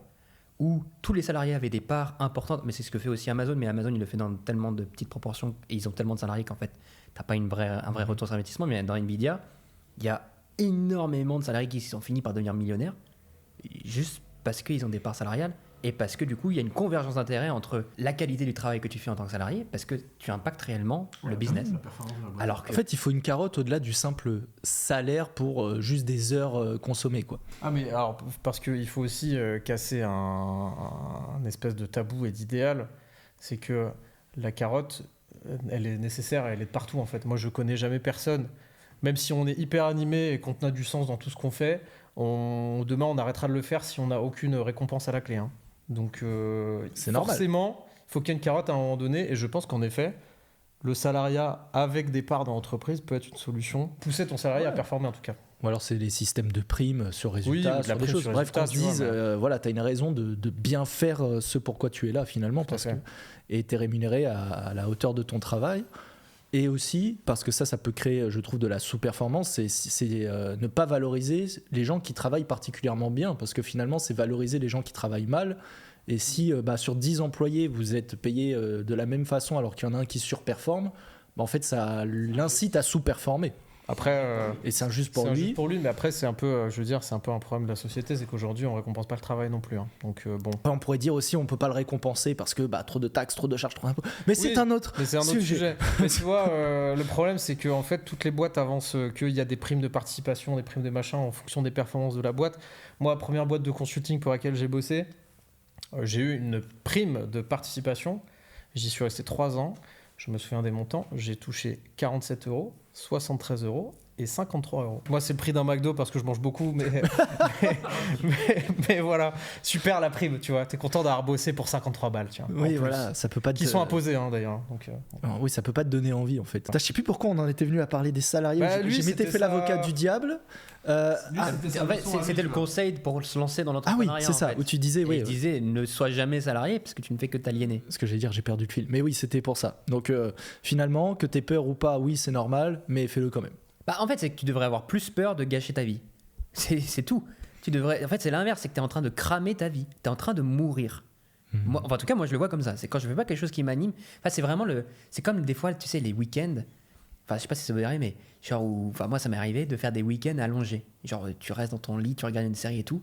où tous les salariés avaient des parts importantes, mais c'est ce que fait aussi Amazon, mais Amazon, il le fait dans tellement de petites proportions et ils ont tellement de salariés qu'en fait, t'as pas un vrai retour sur investissement. Mais dans Nvidia, il y a énormément de salariés qui sont finis par devenir millionnaires juste parce qu'ils ont des parts salariales et parce que du coup il y a une convergence d'intérêts entre la qualité du travail que tu fais en tant que salarié parce que tu impactes réellement le business. Alors que... En fait, il faut une carotte au-delà du simple salaire pour juste des heures consommées, quoi. Ah mais alors parce qu'il faut aussi casser un espèce de tabou et d'idéal, c'est que la carotte elle est nécessaire, elle est de partout en fait. Moi je connais jamais personne. Même si on est hyper animé et qu'on a du sens dans tout ce qu'on fait, demain on arrêtera de le faire si on n'a aucune récompense à la clé. Donc c'est forcément, normal. Il faut qu'il y ait une carotte à un moment donné. Et je pense qu'en effet, le salariat avec des parts dans l'entreprise peut être une solution. Pousser ton salarié à performer en tout cas. Ou alors c'est les systèmes de primes sur résultats, oui, sur des choses. Bref, qu'on se dise, voilà, tu as une raison de bien faire ce pourquoi tu es là finalement, et tu es rémunéré à la hauteur de ton travail. Et aussi, parce que ça peut créer, je trouve, de la sous-performance, c'est ne pas valoriser les gens qui travaillent particulièrement bien, parce que finalement, c'est valoriser les gens qui travaillent mal. Et si sur 10 employés, vous êtes payé de la même façon alors qu'il y en a un qui surperforme, en fait, ça l'incite à sous-performer. Après, et c'est injuste pour lui. Injuste pour lui, mais après, c'est un peu, c'est un peu un problème de la société, c'est qu'aujourd'hui, on récompense pas le travail non plus. Donc bon. On pourrait dire aussi, on peut pas le récompenser parce que trop de taxes, trop de charges, trop d'impôts. Mais c'est un autre sujet. Mais tu vois, le problème, c'est que en fait, toutes les boîtes avancent qu'il y a des primes de participation, des primes de machin en fonction des performances de la boîte. Moi, la première boîte de consulting pour laquelle j'ai bossé, j'ai eu une prime de participation. J'y suis resté 3 ans. Je me souviens des montants. J'ai touché 47 €, 73 € et 53 €. Moi, c'est le prix d'un McDo parce que je mange beaucoup, mais voilà. Super la prime, tu vois. T'es content d'avoir bossé pour 53 balles, tu vois. Oui, voilà. Ça peut pas qui sont imposés, d'ailleurs. Donc, oui, ça peut pas te donner envie, en fait. Je sais plus pourquoi on en était venu à parler des salariés. Je m'étais fait l'avocat du diable. C'était le conseil pour se lancer dans l'entrepreneuriat. Ah oui, c'est ça, où tu disais, il disait ne sois jamais salarié parce que tu ne fais que t'aliéner. Ce que j'allais dire, j'ai perdu le fil. Mais oui, c'était pour ça. Donc finalement, que t'aies peur ou pas, oui, c'est normal, mais fais-le quand même. En fait, c'est que tu devrais avoir plus peur de gâcher ta vie. C'est tout. En fait, c'est l'inverse, c'est que tu es en train de cramer ta vie. Tu es en train de mourir. Moi, en tout cas, moi, je le vois comme ça. C'est quand je fais pas quelque chose qui m'anime. C'est vraiment c'est comme des fois, tu sais, les week-ends. Je sais pas si ça vous arrive, mais moi, ça m'est arrivé de faire des week-ends allongés. Genre, tu restes dans ton lit, tu regardes une série et tout.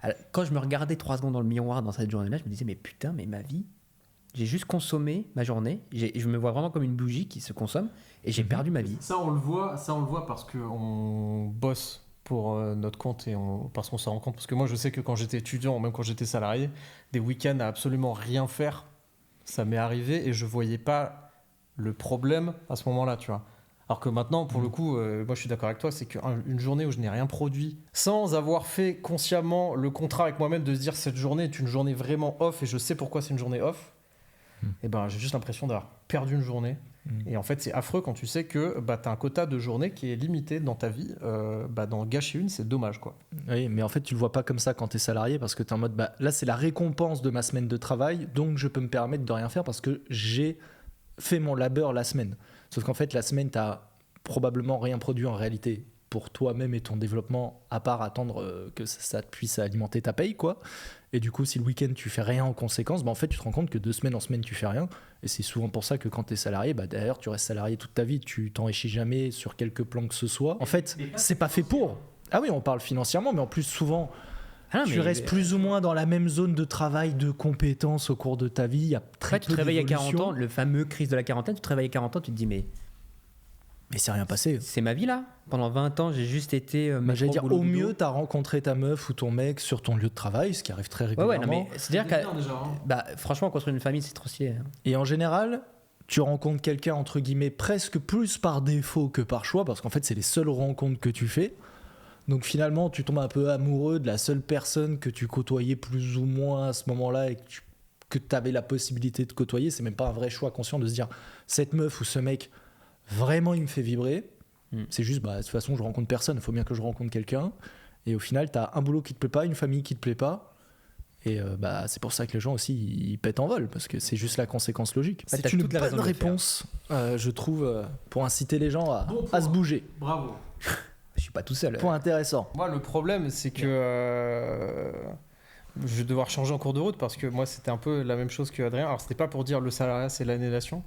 Alors, quand je me regardais 3 secondes dans le miroir dans cette journée-là, je me disais, mais putain, mais ma vie, j'ai juste consommé ma journée. Je me vois vraiment comme une bougie qui se consomme et j'ai perdu ma vie. Ça, on le voit parce qu'on bosse pour notre compte et parce qu'on s'en rend compte. Parce que moi, je sais que quand j'étais étudiant, même quand j'étais salarié, des week-ends à absolument rien faire, ça m'est arrivé et je voyais pas le problème à ce moment-là, tu vois. Alors que maintenant, pour le coup, moi je suis d'accord avec toi, c'est qu'une journée où je n'ai rien produit, sans avoir fait consciemment le contrat avec moi-même de se dire cette journée est une journée vraiment off et je sais pourquoi c'est une journée off, et j'ai juste l'impression d'avoir perdu une journée. Et en fait, c'est affreux quand tu sais que tu as un quota de journée qui est limité dans ta vie. D'en gâcher une, c'est dommage, quoi. Oui, mais en fait, tu le vois pas comme ça quand tu es salarié parce que tu es en mode là, c'est la récompense de ma semaine de travail, donc je peux me permettre de rien faire parce que j'ai fait mon labeur la semaine. Sauf qu'en fait, la semaine, tu n'as probablement rien produit en réalité pour toi-même et ton développement, à part attendre que ça puisse alimenter ta paye, quoi. Et du coup, si le week-end tu fais rien en conséquence, en fait, tu te rends compte que 2 semaines en semaine tu fais rien. Et c'est souvent pour ça que quand tu es salarié, d'ailleurs, tu restes salarié toute ta vie, tu t'enrichis jamais sur quelque plan que ce soit. En fait, c'est pas fait pour. Ah oui, on parle financièrement, mais en plus, souvent, tu restes plus ou moins dans la même zone de travail, de compétences au cours de ta vie. Il y a très peu tu te réveilles à 40 d'évolution. ans, le fameux crise de la quarantaine, tu te réveilles à 40 ans, tu te dis mais c'est rien passé. c'est ma vie là. Pendant 20 ans, j'ai juste été. J'allais dire, boulot, au dodo. mieux, tu as rencontré ta meuf ou ton mec sur ton lieu de travail, ce qui arrive très Ouais, régulièrement. non, mais c'est-à-dire que. déjà, Franchement, construire une famille, c'est trop stylé. Et en général, tu rencontres quelqu'un, entre guillemets, presque plus par défaut que par choix, parce qu'en fait, c'est les seules rencontres que tu fais. Donc finalement, tu tombes un peu amoureux de la seule personne que tu côtoyais plus ou moins à ce moment-là et que tu avais la possibilité de côtoyer. C'est même pas un vrai choix conscient de se dire, cette meuf ou ce mec, vraiment, il me fait vibrer. C'est juste, de toute façon, je rencontre personne, il faut bien que je rencontre quelqu'un. Et au final, tu as un boulot qui te plaît pas, une famille qui te plaît pas. Et c'est pour ça que les gens aussi, ils pètent en vol, parce que c'est juste la conséquence logique. T'as C'est une toute la raison bonne de le faire. réponse, je trouve, pour inciter les gens à se bouger. Bravo. Je suis pas tout seul. Point intéressant. Moi, le problème, c'est que je vais devoir changer en cours de route parce que moi, c'était un peu la même chose que Adrien. Alors, c'était pas pour dire le salariat, c'est l'annulation.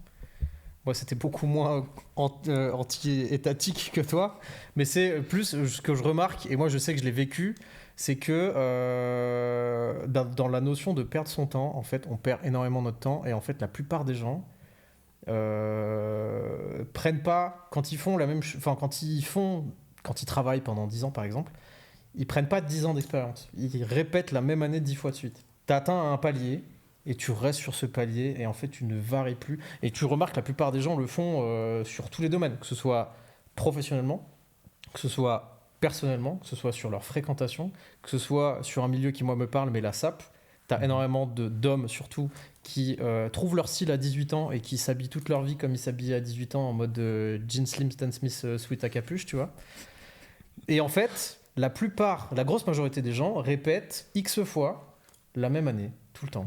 Moi, c'était beaucoup moins anti-étatique que toi. Mais c'est plus ce que je remarque, et moi, je sais que je l'ai vécu, c'est que dans la notion de perdre son temps, en fait, on perd énormément notre temps. Et en fait, la plupart des gens prennent pas, quand ils font la même chose, enfin, quand ils travaillent pendant 10 ans, par exemple, ils prennent pas 10 ans d'expérience. Ils répètent la même année 10 fois de suite. Tu atteins un palier et tu restes sur ce palier et en fait, tu ne varies plus. Et tu remarques que la plupart des gens le font sur tous les domaines, que ce soit professionnellement, que ce soit personnellement, que ce soit sur leur fréquentation, que ce soit sur un milieu qui, moi, me parle, mais la SAP. Tu as énormément d'hommes, surtout, qui trouvent leur style à 18 ans et qui s'habillent toute leur vie comme ils s'habillaient à 18 ans en mode jeans slim Stan Smith sweat à capuche, tu vois. Et en fait, la grosse majorité des gens répètent X fois la même année, tout le temps.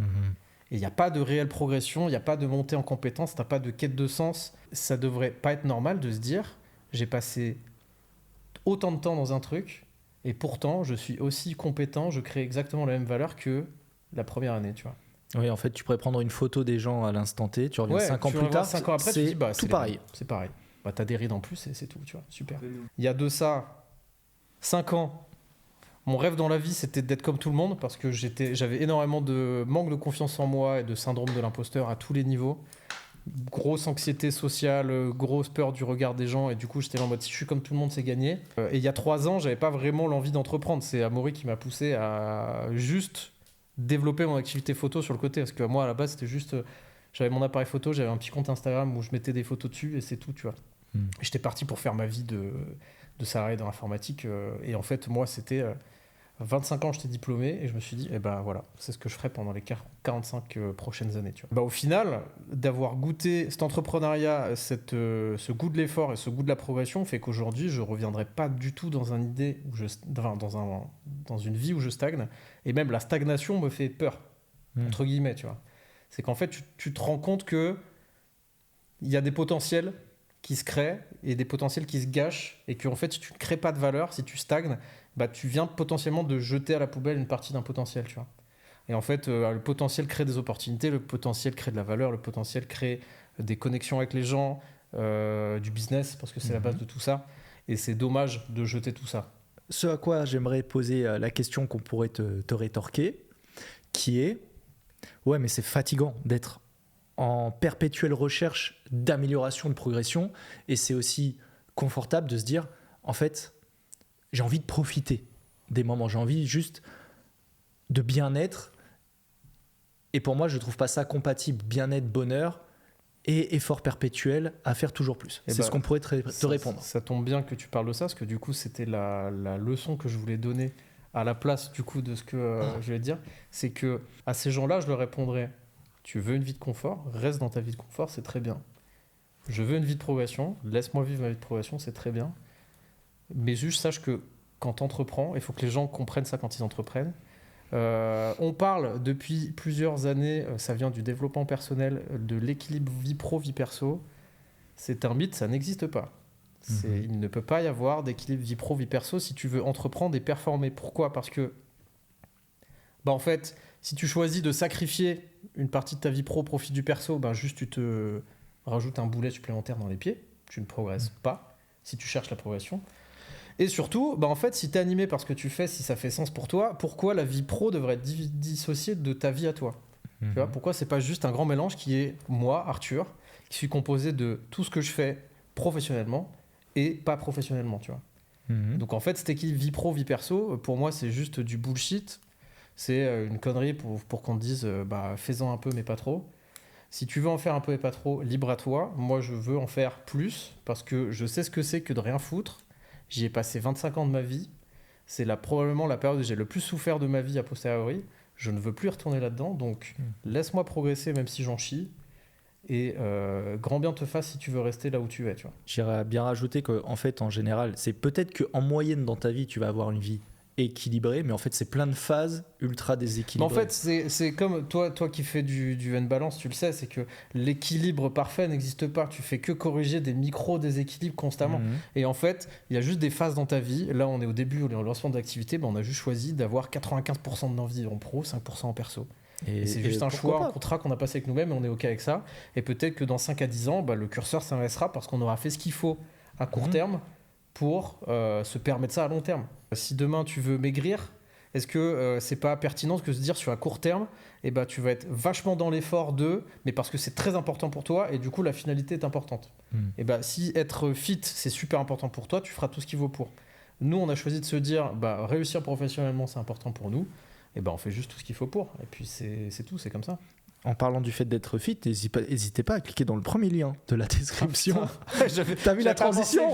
Et il n'y a pas de réelle progression, il n'y a pas de montée en compétences, tu n'as pas de quête de sens. Ça devrait pas être normal de se dire, j'ai passé autant de temps dans un truc, et pourtant, je suis aussi compétent, je crée exactement la même valeur que la première année, tu vois. Oui, en fait, tu pourrais prendre une photo des gens à l'instant T, tu reviens 5 ans tu plus reviens tard, 5 ans après, tu c'est dis, tout pareil. C'est pareil. T'as des rides en plus et c'est tout, tu vois. Super. Il y a de ça 5 ans. Mon rêve dans la vie, c'était d'être comme tout le monde parce que j'avais énormément de manque de confiance en moi et de syndrome de l'imposteur à tous les niveaux. Grosse anxiété sociale, grosse peur du regard des gens et du coup j'étais là en mode si je suis comme tout le monde c'est gagné. Et il y a 3 ans j'avais pas vraiment l'envie d'entreprendre, c'est Amaury qui m'a poussé à juste développer mon activité photo sur le côté parce que moi à la base c'était juste j'avais mon appareil photo, j'avais un petit compte Instagram où je mettais des photos dessus et c'est tout, tu vois. J'étais parti pour faire ma vie de salarié dans l'informatique et en fait moi c'était 25 ans j'étais diplômé et je me suis dit voilà, c'est ce que je ferai pendant les 45 prochaines années, tu vois. Au final, d'avoir goûté cet entrepreneuriat, ce goût de l'effort et ce goût de la progression fait qu'aujourd'hui je reviendrai pas du tout dans une vie où je stagne, et même la stagnation me fait peur entre guillemets, tu vois. C'est qu'en fait tu te rends compte que il y a des potentiels qui se créent et des potentiels qui se gâchent et qu'en fait si tu ne crées pas de valeur, si tu stagnes, tu viens potentiellement de jeter à la poubelle une partie d'un potentiel, tu vois. Et en fait, le potentiel crée des opportunités, le potentiel crée de la valeur, le potentiel crée des connexions avec les gens, du business, parce que c'est la base de tout ça. Et c'est dommage de jeter tout ça. Ce à quoi j'aimerais poser la question qu'on pourrait te rétorquer, qui est ouais, mais c'est fatigant d'être en perpétuelle recherche d'amélioration, de progression, et c'est aussi confortable de se dire, en fait, j'ai envie de profiter des moments, j'ai envie juste de bien-être, et pour moi, je ne trouve pas ça compatible, bien-être, bonheur, et effort perpétuel à faire toujours plus. C'est ce qu'on pourrait te répondre. Ça tombe bien que tu parles de ça, parce que du coup, c'était la leçon que je voulais donner à la place du coup de ce que je vais dire, c'est que à ces gens-là, je leur répondrais, tu veux une vie de confort, reste dans ta vie de confort, c'est très bien. je veux une vie de progression, laisse-moi vivre ma vie de progression, c'est très bien. Mais juste sache que quand tu entreprends, il faut que les gens comprennent ça quand ils entreprennent. On parle depuis plusieurs années, ça vient du développement personnel, de l'équilibre vie pro, vie perso. C'est un mythe, ça n'existe pas. Il ne peut pas y avoir d'équilibre vie pro, vie perso si tu veux entreprendre et performer. Pourquoi ? Parce que, en fait, si tu choisis de sacrifier une partie de ta vie pro au profit du perso, juste tu te rajoutes un boulet supplémentaire dans les pieds. Tu ne progresses pas si tu cherches la progression. Et surtout, en fait, si tu es animé par ce que tu fais, si ça fait sens pour toi, pourquoi la vie pro devrait être dissociée de ta vie à toi ? Tu vois, pourquoi c'est pas juste un grand mélange qui est moi, Arthur, qui suis composé de tout ce que je fais professionnellement et pas professionnellement, tu vois. Donc en fait, cet équilibre vie pro, vie perso, pour moi, c'est juste du bullshit. C'est une connerie pour qu'on te dise fais-en un peu mais pas trop. Si tu veux en faire un peu et pas trop, libre à toi. Moi, je veux en faire plus parce que je sais ce que c'est que de rien foutre. J'y ai passé 25 ans de ma vie. C'est probablement la période où j'ai le plus souffert de ma vie a posteriori. Je ne veux plus y retourner là-dedans. Donc, laisse-moi progresser même si j'en chie. Et grand bien te fasse si tu veux rester là où tu es. Tu vois. J'irais bien rajouter qu'en fait, en général, c'est peut-être qu'en moyenne dans ta vie, tu vas avoir une vie équilibré, mais en fait c'est plein de phases ultra déséquilibrées. En fait c'est comme toi qui fais du N-balance, tu le sais, c'est que l'équilibre parfait n'existe pas, tu fais que corriger des micro déséquilibres constamment. Et en fait il y a juste des phases dans ta vie. Là on est au début, on est au lancement d'activité, on a juste choisi d'avoir 95% de nos vies en pro, 5% en perso. Et c'est juste un choix, un contrat qu'on a passé avec nous-mêmes et on est ok avec ça. Et peut-être que dans 5 à 10 ans le curseur s'inversera parce qu'on aura fait ce qu'il faut à court terme pour se permettre ça à long terme. Si demain tu veux maigrir, est-ce que c'est pas pertinent que de se dire sur un court terme, tu vas être vachement dans l'effort mais parce que c'est très important pour toi et du coup la finalité est importante. Si être fit c'est super important pour toi, tu feras tout ce qu'il vaut pour. Nous on a choisi de se dire réussir professionnellement c'est important pour nous, on fait juste tout ce qu'il faut pour. Et puis c'est tout, c'est comme ça. En parlant du fait d'être fit, n'hésitez pas à cliquer dans le premier lien de la description. T'as vu la transition ?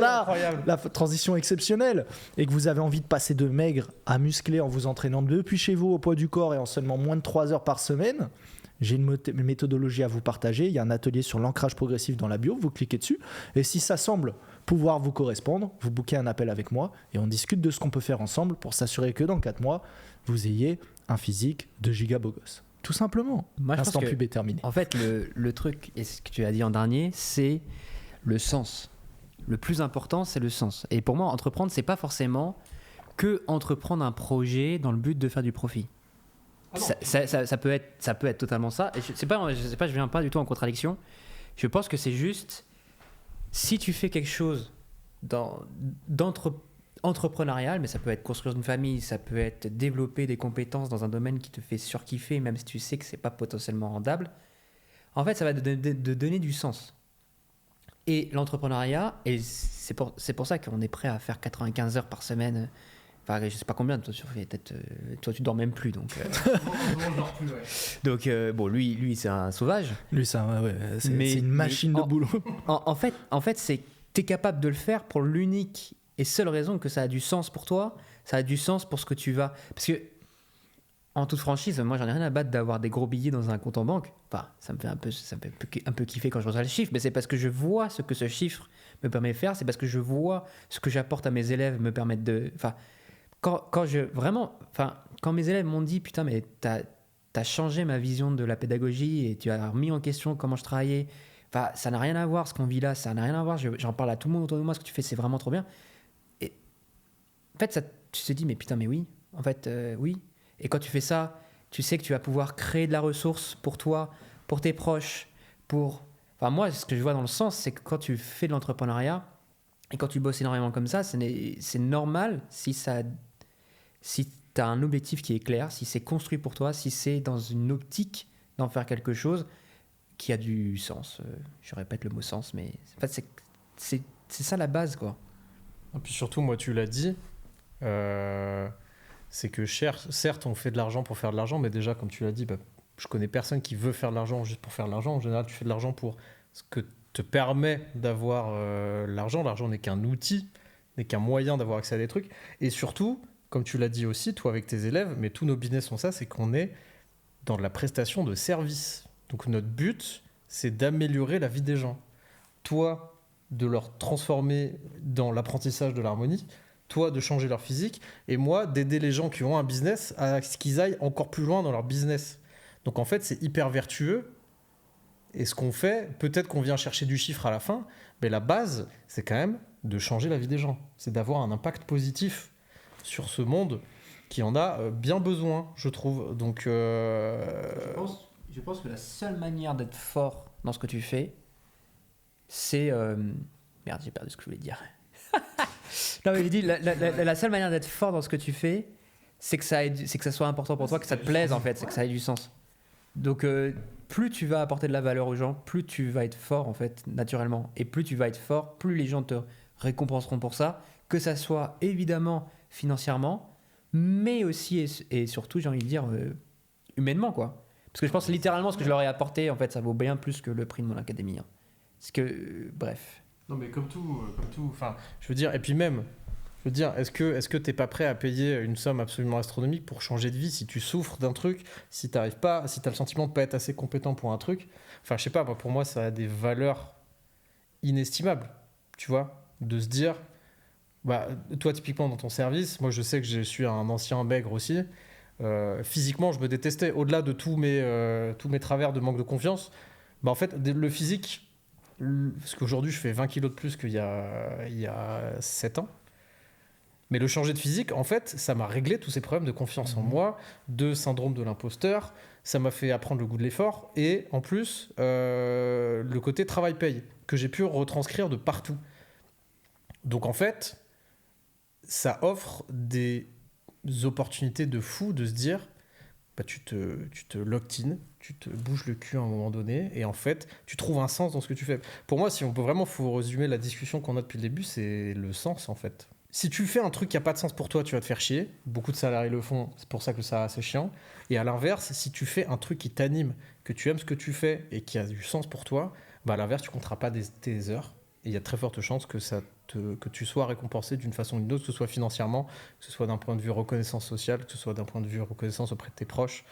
La transition exceptionnelle. Et que vous avez envie de passer de maigre à musclé en vous entraînant depuis chez vous au poids du corps et en seulement moins de 3 heures par semaine. J'ai une méthodologie à vous partager. Il y a un atelier sur l'ancrage progressif dans la bio. Vous cliquez dessus. Et si ça semble pouvoir vous correspondre, vous bookez un appel avec moi et on discute de ce qu'on peut faire ensemble pour s'assurer que dans 4 mois, vous ayez un physique de giga beau gosse. Tout simplement. L'instant pub est terminé. En fait, le truc, et ce que tu as dit en dernier, c'est le sens. Le plus important, c'est le sens. Et pour moi, entreprendre, c'est pas forcément que entreprendre un projet dans le but de faire du profit. Ça peut être totalement ça. Et je viens pas du tout en contradiction. Je pense que c'est juste, si tu fais quelque chose entrepreneurial, mais ça peut être construire une famille, ça peut être développer des compétences dans un domaine qui te fait surkiffer, même si tu sais que c'est pas potentiellement rentable. En fait, ça va te donner du sens. Et l'entrepreneuriat, et c'est pour ça qu'on est prêt à faire 95 heures par semaine. Enfin, je sais pas combien, toi tu dors même plus, donc. Je dors plus, ouais. Donc lui c'est un sauvage. Lui c'est une machine de boulot. En fait, c'est t'es capable de le faire pour l'unique et seule raison que ça a du sens pour toi, ça a du sens pour ce que tu vas. Parce que, en toute franchise, moi j'en ai rien à battre d'avoir des gros billets dans un compte en banque. Enfin, ça me fait un peu kiffer quand je reçois le chiffre, mais c'est parce que je vois ce que ce chiffre me permet de faire, c'est parce que je vois ce que j'apporte à mes élèves me permettre de. Enfin, quand mes élèves m'ont dit putain, mais t'as changé ma vision de la pédagogie et tu as remis en question comment je travaillais. Enfin, ça n'a rien à voir ce qu'on vit là, ça n'a rien à voir. J'en parle à tout le monde autour de moi, ce que tu fais, c'est vraiment trop bien. Et en fait, tu te dis, mais putain, mais oui, en fait, oui. Et quand tu fais ça, tu sais que tu vas pouvoir créer de la ressource pour toi, pour tes proches, Enfin, moi, ce que je vois dans le sens, c'est que quand tu fais de l'entrepreneuriat et quand tu bosses énormément comme ça, c'est normal si tu as un objectif qui est clair, si c'est construit pour toi, si c'est dans une optique d'en faire quelque chose qui a du sens. Je répète le mot sens, mais en fait, c'est ça la base, quoi. Et puis surtout, moi, tu l'as dit, c'est que certes, on fait de l'argent pour faire de l'argent, mais déjà, comme tu l'as dit, je connais personne qui veut faire de l'argent juste pour faire de l'argent. En général, tu fais de l'argent pour ce que te permet d'avoir l'argent. L'argent n'est qu'un outil, n'est qu'un moyen d'avoir accès à des trucs. Et surtout, comme tu l'as dit aussi, toi avec tes élèves, mais tous nos business sont ça, c'est qu'on est dans de la prestation de service. Donc notre but, c'est d'améliorer la vie des gens. toi, de leur transformer dans l'apprentissage de l'harmonie, toi, de changer leur physique, et moi, d'aider les gens qui ont un business à ce qu'ils aillent encore plus loin dans leur business. Donc en fait, c'est hyper vertueux. Et ce qu'on fait, peut-être qu'on vient chercher du chiffre à la fin, mais la base, c'est quand même de changer la vie des gens. C'est d'avoir un impact positif sur ce monde qui en a bien besoin, je trouve. Donc, Je pense que la seule manière d'être fort dans ce que tu fais, c'est... Merde, j'ai perdu ce que je voulais dire. Non, mais je dis, la seule manière d'être fort dans ce que tu fais, c'est que ça soit important pour toi, que ça te plaise en fait, c'est que ça ait du sens. Donc, plus tu vas apporter de la valeur aux gens, plus tu vas être fort en fait, naturellement. Et plus tu vas être fort, plus les gens te récompenseront pour ça, que ça soit évidemment financièrement, mais aussi et surtout, j'ai envie de dire, humainement, quoi. Parce que je pense littéralement ce que je leur ai apporté, en fait, ça vaut bien plus que le prix de mon académie. Hein. Parce que, bref. Non, mais comme tout, enfin, je veux dire, et puis même, je veux dire, est-ce que t'es pas prêt à payer une somme absolument astronomique pour changer de vie si tu souffres d'un truc, si t'arrives pas, si t'as le sentiment de pas être assez compétent pour un truc, enfin, je sais pas, moi, pour moi, ça a des valeurs inestimables, tu vois, de se dire, bah, toi, typiquement, dans ton service, moi, je sais que je suis un ancien bègre aussi, physiquement, je me détestais, au-delà de tous mes travers de manque de confiance, bah, en fait, le physique, parce qu'aujourd'hui je fais 20 kilos de plus qu'il y a 7 ans, mais le changer de physique, en fait, ça m'a réglé tous ces problèmes de confiance en moi, de syndrome de l'imposteur, ça m'a fait apprendre le goût de l'effort, et en plus, le côté travail-paye, que j'ai pu retranscrire de partout. Donc en fait, ça offre des opportunités de fou de se dire, bah, tu te lock-in, tu te bouges le cul à un moment donné, et en fait, tu trouves un sens dans ce que tu fais. Pour moi, si on peut vraiment, faut résumer la discussion qu'on a depuis le début, c'est le sens, en fait. Si tu fais un truc qui n'a pas de sens pour toi, tu vas te faire chier. Beaucoup de salariés le font, c'est pour ça que ça c'est chiant. Et à l'inverse, si tu fais un truc qui t'anime, que tu aimes ce que tu fais, et qui a du sens pour toi, bah à l'inverse, tu compteras pas tes heures. Et il y a de très fortes chances que tu sois récompensé d'une façon ou d'une autre, que ce soit financièrement, que ce soit d'un point de vue reconnaissance sociale, que ce soit d'un point de vue reconnaissance auprès de tes proches.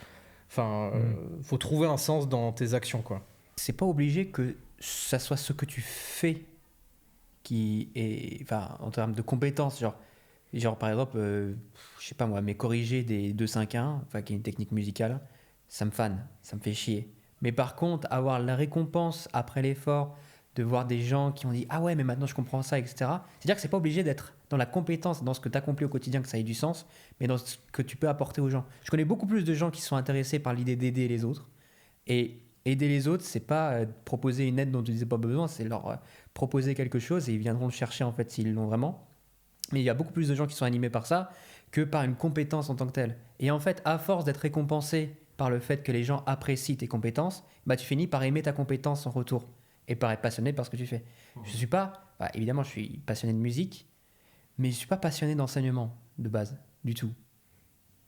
Enfin, faut trouver un sens dans tes actions, quoi. C'est pas obligé que ça soit ce que tu fais qui est, enfin, en termes de compétences, genre par exemple, je sais pas moi, mais corriger des 2-5-1, enfin, qui est une technique musicale, ça me fane, ça me fait chier. Mais par contre, avoir la récompense après l'effort, de voir des gens qui ont dit ah ouais mais maintenant je comprends ça, etc. C'est-à-dire que c'est pas obligé d'être dans la compétence, dans ce que tu accomplis au quotidien que ça ait du sens, mais dans ce que tu peux apporter aux gens. Je connais beaucoup plus de gens qui sont intéressés par l'idée d'aider les autres, et aider les autres, c'est pas proposer une aide dont ils n'ont pas besoin, c'est leur proposer quelque chose et ils viendront le chercher en fait s'ils l'ont vraiment. Mais il y a beaucoup plus de gens qui sont animés par ça que par une compétence en tant que telle. Et en fait, à force d'être récompensé par le fait que les gens apprécient tes compétences, bah tu finis par aimer ta compétence en retour et par être passionné par ce que tu fais. Je suis pas, bah, évidemment, je suis passionné de musique, mais je suis pas passionné d'enseignement de base du tout.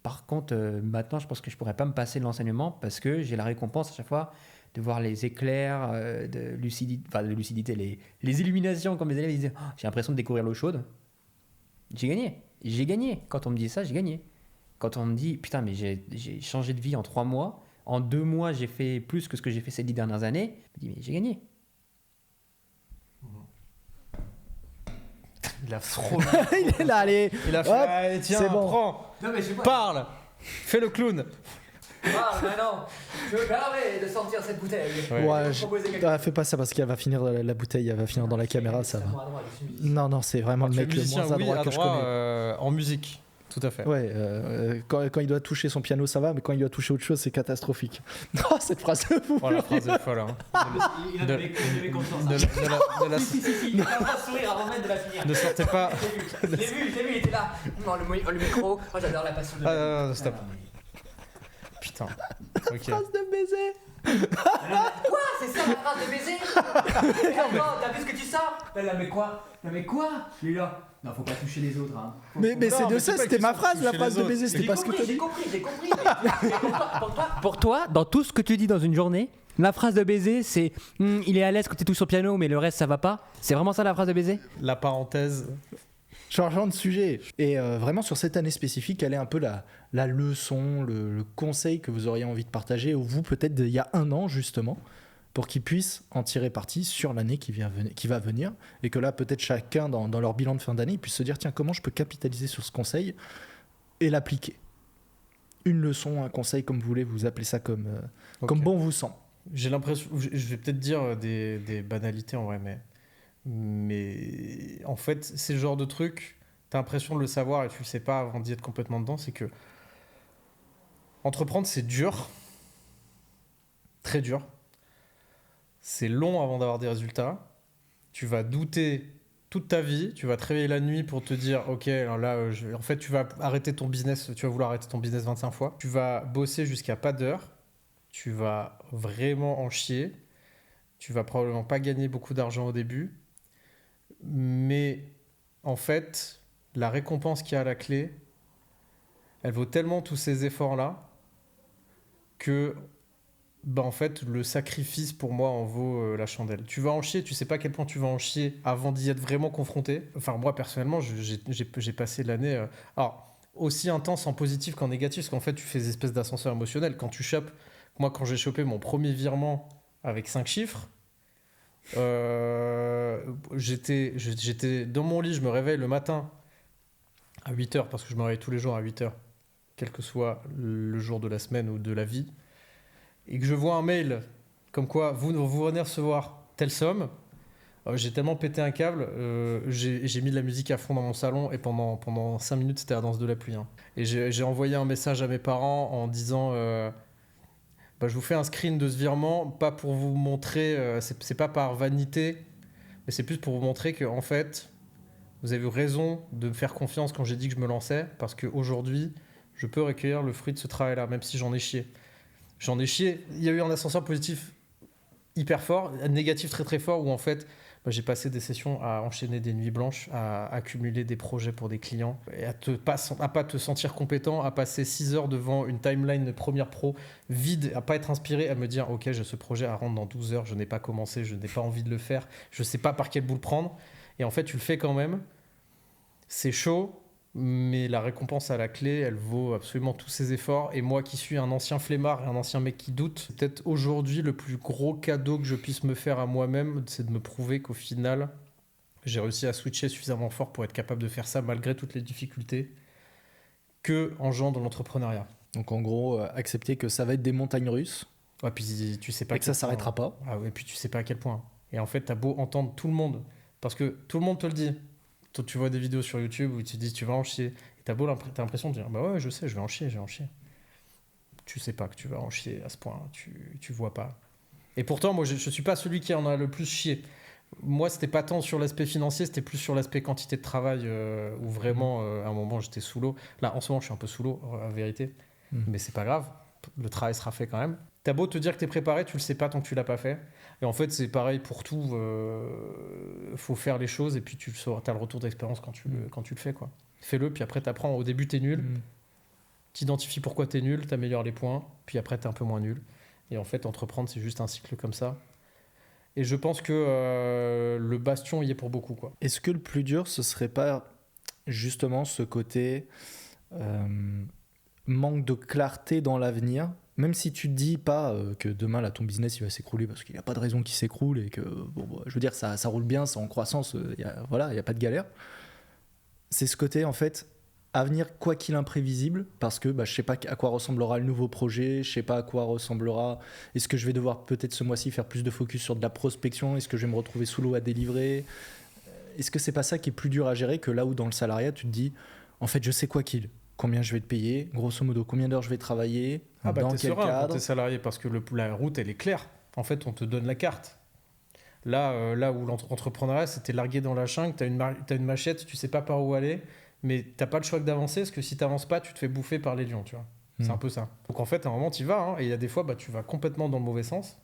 Par contre, maintenant, je pense que je pourrais pas me passer de l'enseignement parce que j'ai la récompense à chaque fois de voir les éclairs de lucidité, les illuminations, comme les élèves disaient. Oh, j'ai l'impression de découvrir l'eau chaude. J'ai gagné. Quand on me dit ça, j'ai gagné. Quand on me dit, putain, mais j'ai changé de vie en 3 mois, en 2 mois, j'ai fait plus que ce que j'ai fait ces 10 dernières années, je me dis, mais j'ai gagné. Il a trop. Il est là, allez. Il a fait. Hop, Allez, tiens, c'est bon. prends. Non, mais je sais pas. Parle. Fais le clown. Ah, mais non, je me permets de sortir cette bouteille. Fais pas ça parce qu'elle va finir la bouteille, elle va finir dans la caméra, ça va. Non, c'est vraiment le mec le moins à droite que je connais. En musique. Tout à fait. Ouais, quand il doit toucher son piano, ça va, mais quand il doit toucher autre chose, c'est catastrophique. Non, cette phrase de fou. Oh, la phrase est folle. Hein. Il a donné confiance. Si, il a pas sourire avant même de la finir. Ne sortez pas. Je l'ai vu, il était là. Non, le micro, moi j'adore la passion de non, stop. Putain. Ok. Phrase de baiser. Quoi? C'est ça la phrase de baiser? Non, t'as vu ce que tu sors? Mais quoi? Il est là. Non, faut pas toucher les autres. Hein. Mais c'est de ça, c'était ma phrase, la phrase de baiser, c'était pas ce que t'as dit. J'ai compris. Pour toi, dans tout ce que tu dis dans une journée, la phrase de baiser, c'est il est à l'aise quand tu touches son piano, mais le reste ça va pas. C'est vraiment ça la phrase de baiser? La parenthèse. Changeant de sujet. Et vraiment sur cette année spécifique, quelle est un peu la leçon, le conseil que vous auriez envie de partager, ou vous peut-être il y a 1 an justement, pour qu'ils puissent en tirer parti sur l'année qui va venir, et que là, peut-être chacun, dans leur bilan de fin d'année, puisse se dire, tiens, comment je peux capitaliser sur ce conseil et l'appliquer. Une leçon, un conseil, comme vous voulez, vous appelez ça comme bon vous semble. J'ai l'impression, je vais peut-être dire des banalités en vrai, mais en fait, c'est le genre de truc, t'as l'impression de le savoir et tu le sais pas avant d'y être complètement dedans, c'est que entreprendre, c'est dur, très dur. C'est long avant d'avoir des résultats. Tu vas douter toute ta vie. Tu vas te réveiller la nuit pour te dire ok, alors là, en fait, tu vas arrêter ton business. Tu vas vouloir arrêter ton business 25 fois. Tu vas bosser jusqu'à pas d'heure. Tu vas vraiment en chier. Tu vas probablement pas gagner beaucoup d'argent au début. Mais en fait, la récompense qu'il y a à la clé, elle vaut tellement tous ces efforts-là que en fait, le sacrifice pour moi en vaut la chandelle. Tu vas en chier, tu sais pas à quel point tu vas en chier avant d'y être vraiment confronté. Enfin, moi personnellement, j'ai passé l'année alors aussi intense en positif qu'en négatif, parce qu'en fait, tu fais des espèces d'ascenseurs émotionnels. Quand tu chopes, moi, quand j'ai chopé mon premier virement avec 5 chiffres, j'étais dans mon lit, je me réveille le matin à 8h, parce que je me réveille tous les jours à 8h, quel que soit le jour de la semaine ou de la vie, et que je vois un mail comme quoi vous venez recevoir telle somme, j'ai tellement pété un câble, j'ai mis de la musique à fond dans mon salon et pendant 5 minutes c'était la danse de la pluie. Hein. Et j'ai envoyé un message à mes parents en disant je vous fais un screen de ce virement, pas pour vous montrer, c'est pas par vanité, mais c'est plus pour vous montrer que en fait vous avez eu raison de me faire confiance quand j'ai dit que je me lançais, parce qu'aujourd'hui je peux recueillir le fruit de ce travail-là, même si j'en ai chié. J'en ai chié. Il y a eu un ascenseur positif hyper fort, un négatif très très fort, où en fait j'ai passé des sessions à enchaîner des nuits blanches, à accumuler des projets pour des clients, et à pas te sentir compétent, à passer 6 heures devant une timeline de Premiere Pro vide, à pas être inspiré, à me dire ok, j'ai ce projet à rendre dans 12 heures, je n'ai pas commencé, je n'ai pas envie de le faire, je sais pas par quel bout le prendre, et en fait tu le fais quand même. C'est chaud, mais la récompense à la clé, elle vaut absolument tous ses efforts. Et moi qui suis un ancien flemmard et un ancien mec qui doute, peut-être aujourd'hui le plus gros cadeau que je puisse me faire à moi-même, c'est de me prouver qu'au final, j'ai réussi à switcher suffisamment fort pour être capable de faire ça malgré toutes les difficultés que engendre l'entrepreneuriat. Donc en gros, accepter que ça va être des montagnes russes. Ouais, puis tu sais pas et que ça s'arrêtera pas. Ah ouais, puis tu sais pas à quel point. Et en fait, t'as beau entendre tout le monde, parce que tout le monde te le dit. Tu vois des vidéos sur YouTube où tu te dis tu vas en chier. Et t'as l'impression de dire bah ouais, je sais, je vais en chier. Tu sais pas que tu vas en chier à ce point, tu vois pas. Et pourtant, moi, je suis pas celui qui en a le plus chié. Moi, c'était pas tant sur l'aspect financier, c'était plus sur l'aspect quantité de travail, où vraiment, à un moment, j'étais sous l'eau. Là, en ce moment, je suis un peu sous l'eau, en vérité. Mais c'est pas grave, le travail sera fait quand même. T'as beau te dire que t'es préparé, tu le sais pas tant que tu l'as pas fait. Et en fait, c'est pareil pour tout. Faut faire les choses et puis t'as le retour d'expérience quand tu le fais, quoi. Fais-le, puis après t'apprends. Au début, t'es nul. T'identifies pourquoi t'es nul, t'améliores les points, puis après t'es un peu moins nul. Et en fait, entreprendre, c'est juste un cycle comme ça. Et je pense que le bastion y est pour beaucoup, quoi. Est-ce que le plus dur, ce serait pas justement ce côté manque de clarté dans l'avenir? Même si tu te dis pas que demain là ton business il va s'écrouler, parce qu'il n'y a pas de raison qu'il s'écroule, et que je veux dire ça roule bien, c'est en croissance, il y a pas de galère. C'est ce côté en fait avenir quoi qu'il imprévisible, parce que je sais pas à quoi ressemblera le nouveau projet, je sais pas à quoi ressemblera, est-ce que je vais devoir peut-être ce mois-ci faire plus de focus sur de la prospection, est-ce que je vais me retrouver sous l'eau à délivrer, est-ce que c'est pas ça qui est plus dur à gérer que là où dans le salariat tu te dis en fait je sais combien je vais te payer, grosso modo combien d'heures je vais travailler, dans t'es quel serein cadre. quand t'es salarié, parce que la route elle est claire. En fait, on te donne la carte. Là où l'entrepreneuriat c'était largué dans la jungle, t'as une machette, tu sais pas par où aller, mais t'as pas le choix que d'avancer, parce que si t'avances pas, tu te fais bouffer par les lions, tu vois. C'est un peu ça. Donc en fait, à un moment, t'y vas, hein, et il y a des fois, tu vas complètement dans le mauvais sens.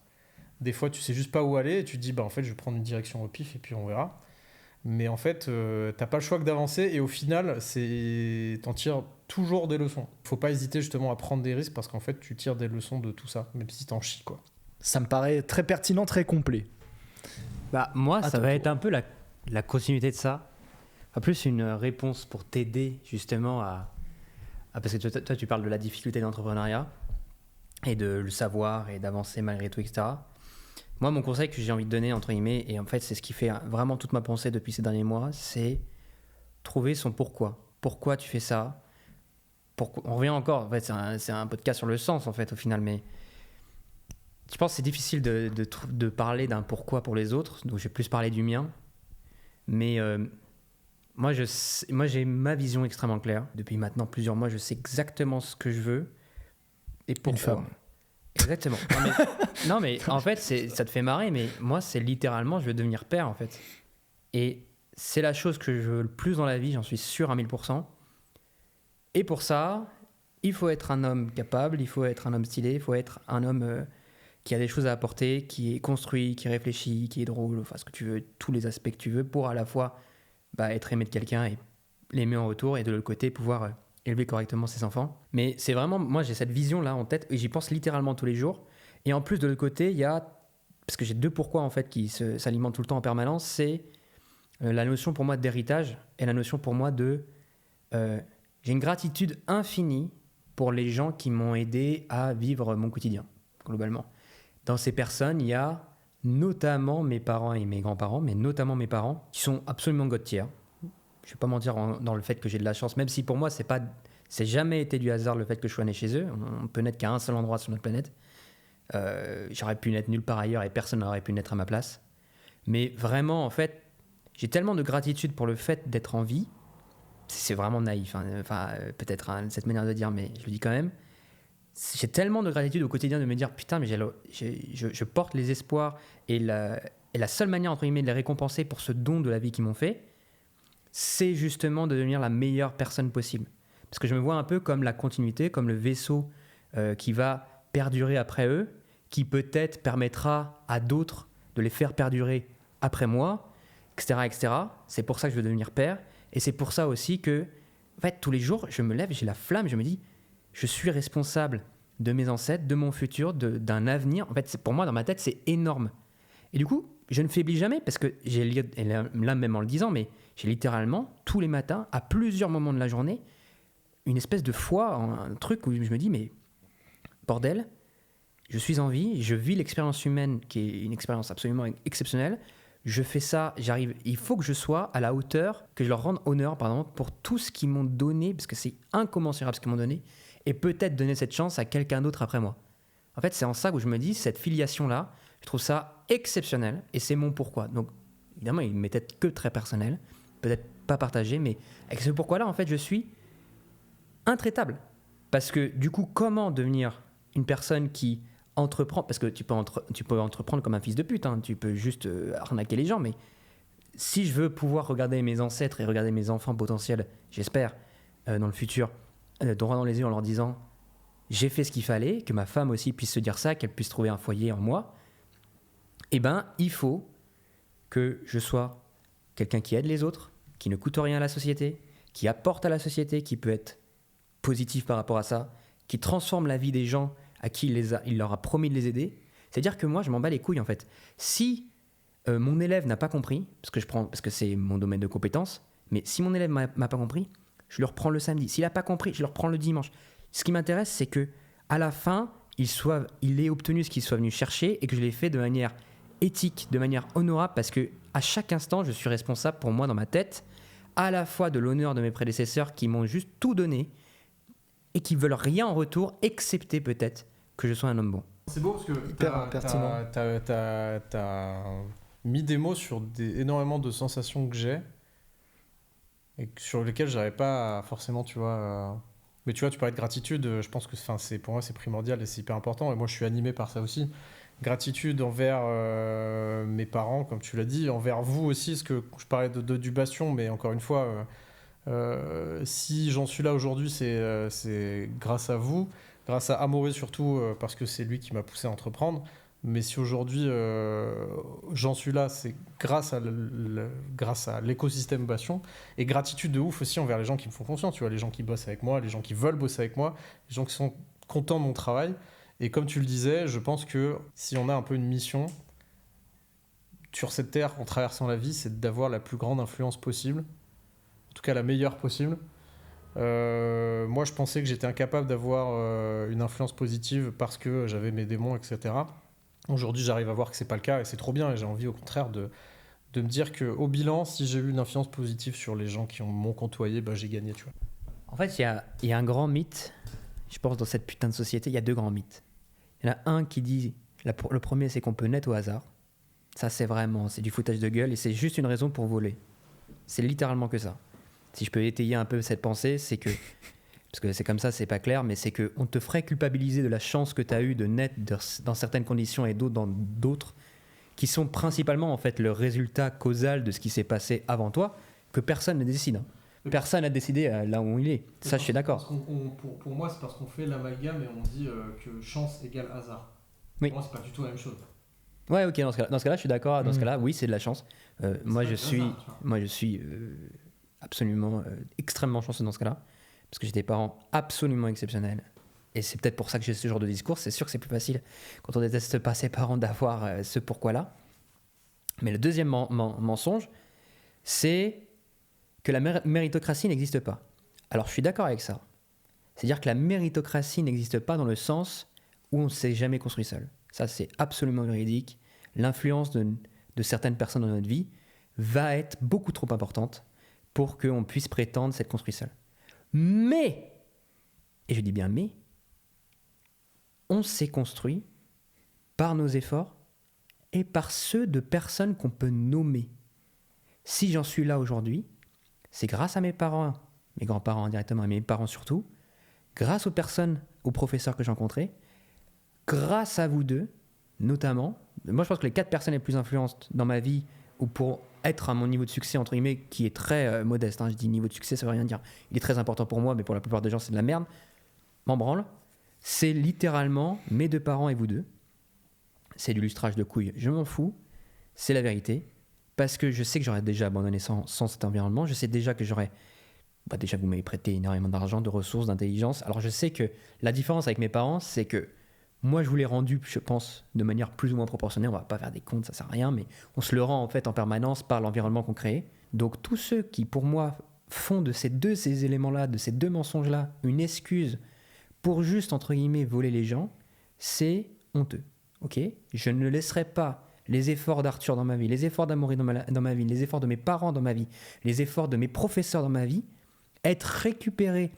Des fois, tu sais juste pas où aller, et tu te dis, en fait, je vais prendre une direction au pif, et puis on verra. Mais en fait, t'as pas le choix que d'avancer, et au final, t'en tires toujours des leçons. Faut pas hésiter justement à prendre des risques, parce qu'en fait, tu tires des leçons de tout ça, même si t'en chies, quoi. Ça me paraît très pertinent, très complet. Moi, ça va être un peu la continuité de ça. En plus, une réponse pour t'aider justement parce que toi, tu parles de la difficulté d'entrepreneuriat et de le savoir et d'avancer malgré tout, etc. Moi, mon conseil que j'ai envie de donner, entre guillemets, et en fait, c'est ce qui fait vraiment toute ma pensée depuis ces derniers mois, c'est trouver son pourquoi. Pourquoi tu fais ça? On revient encore, en fait, c'est un podcast sur le sens, en fait, au final, mais je pense que c'est difficile de parler d'un pourquoi pour les autres, donc je vais plus parler du mien. Mais moi, j'ai ma vision extrêmement claire. Depuis maintenant plusieurs mois, je sais exactement ce que je veux et pourquoi. Une femme. Exactement. Non, mais en fait, ça te fait marrer, mais moi, c'est littéralement, je veux devenir père, en fait. Et c'est la chose que je veux le plus dans la vie, j'en suis sûr à 1000%. Et pour ça, il faut être un homme capable, il faut être un homme stylé, il faut être un homme qui a des choses à apporter, qui est construit, qui réfléchit, qui est drôle, enfin ce que tu veux, tous les aspects que tu veux, pour à la fois être aimé de quelqu'un et l'aimer en retour, et de l'autre côté, pouvoir élever correctement ses enfants. Mais c'est vraiment, moi j'ai cette vision-là en tête, et j'y pense littéralement tous les jours. Et en plus de l'autre côté, il y a, parce que j'ai deux pourquoi en fait qui s'alimentent tout le temps en permanence, c'est la notion pour moi d'héritage, et la notion pour moi de... j'ai une gratitude infinie pour les gens qui m'ont aidé à vivre mon quotidien, globalement. Dans ces personnes, il y a notamment mes parents et mes grands-parents, mais notamment mes parents, qui sont absolument god tier. Je ne vais pas mentir dans le fait que j'ai de la chance, même si pour moi, c'est jamais été du hasard le fait que je sois né chez eux. On peut naître qu'à un seul endroit sur notre planète. J'aurais pu naître nulle part ailleurs et personne n'aurait pu naître à ma place. Mais vraiment, en fait, j'ai tellement de gratitude pour le fait d'être en vie. C'est vraiment naïf, peut-être cette manière de dire, mais je le dis quand même. J'ai tellement de gratitude au quotidien de me dire putain, mais je porte les espoirs et la seule manière entre guillemets de les récompenser pour ce don de la vie qu'ils m'ont fait, c'est justement de devenir la meilleure personne possible. Parce que je me vois un peu comme la continuité, comme le vaisseau qui va perdurer après eux, qui peut-être permettra à d'autres de les faire perdurer après moi, etc., etc. C'est pour ça que je veux devenir père, et c'est pour ça aussi que, en fait, tous les jours, je me lève, j'ai la flamme, je me dis, je suis responsable de mes ancêtres, de mon futur, d'un avenir. En fait, pour moi, dans ma tête, c'est énorme. Et du coup, je ne faiblis jamais, parce que là, même en le disant, mais j'ai littéralement, tous les matins, à plusieurs moments de la journée, une espèce de foi, un truc où je me dis, mais bordel, je suis en vie, je vis l'expérience humaine, qui est une expérience absolument exceptionnelle. Je fais ça, j'arrive, il faut que je sois à la hauteur, que je leur rende honneur, pardon, pour tout ce qu'ils m'ont donné, parce que c'est incommensurable ce qu'ils m'ont donné, et peut-être donner cette chance à quelqu'un d'autre après moi. En fait, c'est en ça que je me dis, cette filiation-là, je trouve ça exceptionnel, et c'est mon pourquoi. Donc, évidemment, il m'est peut-être que très personnel, peut-être pas partagé, mais avec ce pourquoi-là, en fait, je suis intraitable. Parce que, du coup, comment devenir une personne qui entreprend, parce que tu peux entreprendre comme un fils de pute, hein, tu peux juste arnaquer les gens, mais si je veux pouvoir regarder mes ancêtres et regarder mes enfants potentiels, j'espère, dans le futur, droit dans les yeux en leur disant j'ai fait ce qu'il fallait, que ma femme aussi puisse se dire ça, qu'elle puisse trouver un foyer en moi, eh ben il faut que je sois quelqu'un qui aide les autres, qui ne coûte rien à la société, qui apporte à la société, qui peut être positif par rapport à ça, qui transforme la vie des gens à qui il leur a promis de les aider. C'est-à-dire que moi, je m'en bats les couilles, en fait. Si mon élève n'a pas compris, parce que c'est mon domaine de compétence, mais si mon élève m'a pas compris, je le reprends le samedi. S'il n'a pas compris, je le reprends le dimanche. Ce qui m'intéresse, c'est que à la fin, il ait obtenu ce qu'il soit venu chercher et que je l'ai fait de manière éthique, de manière honorable, parce que à chaque instant, je suis responsable pour moi dans ma tête, à la fois de l'honneur de mes prédécesseurs qui m'ont juste tout donné et qui veulent rien en retour, excepté peut-être que je sois un homme bon. C'est beau parce que t'as mis des mots sur énormément de sensations que j'ai et sur lesquelles j'arrivais pas forcément, tu vois. Mais tu vois, tu parlais de gratitude, je pense que pour moi c'est primordial et c'est hyper important, et moi je suis animé par ça aussi. Gratitude envers mes parents, comme tu l'as dit, envers vous aussi, parce que je parlais du bastion, mais encore une fois, si j'en suis là aujourd'hui, c'est grâce à vous, grâce à Amaury surtout, parce que c'est lui qui m'a poussé à entreprendre. Mais si aujourd'hui j'en suis là, c'est grâce à l'écosystème Bastion, et gratitude de ouf aussi envers les gens qui me font confiance, tu vois, les gens qui bossent avec moi, les gens qui veulent bosser avec moi, les gens qui sont contents de mon travail. Et comme tu le disais, je pense que si on a un peu une mission sur cette terre en traversant la vie, c'est d'avoir la plus grande influence possible, en tout cas la meilleure possible. Moi je pensais que j'étais incapable d'avoir une influence positive parce que j'avais mes démons, etc. Aujourd'hui, j'arrive à voir que c'est pas le cas et c'est trop bien. Et j'ai envie, au contraire, de me dire qu'au bilan, si j'ai eu une influence positive sur les gens qui m'ont côtoyé, bah, j'ai gagné, tu vois. En fait, il y a un grand mythe, je pense, dans cette putain de société. Il y a 2 grands mythes. Il y en a un qui dit, le premier, c'est qu'on peut naître au hasard. Ça, c'est du foutage de gueule et c'est juste une raison pour voler. C'est littéralement que ça. Si je peux étayer un peu cette pensée, c'est que, parce que c'est comme ça, c'est pas clair, mais c'est qu'on te ferait culpabiliser de la chance que tu as eue de naître dans certaines conditions et d'autres dans d'autres, qui sont principalement en fait le résultat causal de ce qui s'est passé avant toi, que personne ne décide. Hein. Personne n'a décidé là où il est. Ça, je suis d'accord. Pour moi, c'est parce qu'on fait l'amalgame et on dit que chance égale hasard. Oui. Pour moi, c'est pas du tout la même chose. Ouais, ok, dans ce cas-là, je suis d'accord. Dans ce cas-là, oui, c'est de la chance. Moi, je suis absolument extrêmement chanceux dans ce cas-là, parce que j'ai des parents absolument exceptionnels. Et c'est peut-être pour ça que j'ai ce genre de discours. C'est sûr que c'est plus facile quand on déteste pas ses parents d'avoir ce pourquoi-là. Mais le deuxième mensonge, c'est que la méritocratie n'existe pas. Alors, je suis d'accord avec ça. C'est-à-dire que la méritocratie n'existe pas dans le sens où on ne s'est jamais construit seul. Ça, c'est absolument véridique. L'influence de certaines personnes dans notre vie va être beaucoup trop importante pour qu'on puisse prétendre s'être construit seul. Mais, et je dis bien mais, on s'est construit par nos efforts et par ceux de personnes qu'on peut nommer. Si j'en suis là aujourd'hui, c'est grâce à mes parents, mes grands-parents indirectement, et mes parents surtout, grâce aux personnes, aux professeurs que j'ai rencontrés, grâce à vous deux, notamment. Moi, je pense que les 4 personnes les plus influentes dans ma vie, ou pour être à mon niveau de succès, entre guillemets, qui est très modeste, hein, je dis niveau de succès, ça veut rien dire. Il est très important pour moi, mais pour la plupart des gens, c'est de la merde. M'en branle. C'est littéralement mes 2 parents et vous deux. C'est du lustrage de couilles, je m'en fous. C'est la vérité. Parce que je sais que j'aurais déjà abandonné sans cet environnement. Je sais déjà que j'aurais... déjà, vous m'avez prêté énormément d'argent, de ressources, d'intelligence. Alors, je sais que la différence avec mes parents, c'est que moi, je vous l'ai rendu, je pense, de manière plus ou moins proportionnée. On va pas faire des comptes, ça sert à rien, mais on se le rend en fait en permanence par l'environnement qu'on crée. Donc, tous ceux qui, pour moi, font de ces éléments-là, de ces 2 mensonges-là, une excuse pour juste, entre guillemets, voler les gens, c'est honteux. Ok ? Je ne laisserai pas les efforts d'Arthur dans ma vie, les efforts d'Amaury dans ma vie, les efforts de mes parents dans ma vie, les efforts de mes professeurs dans ma vie, être récupérés,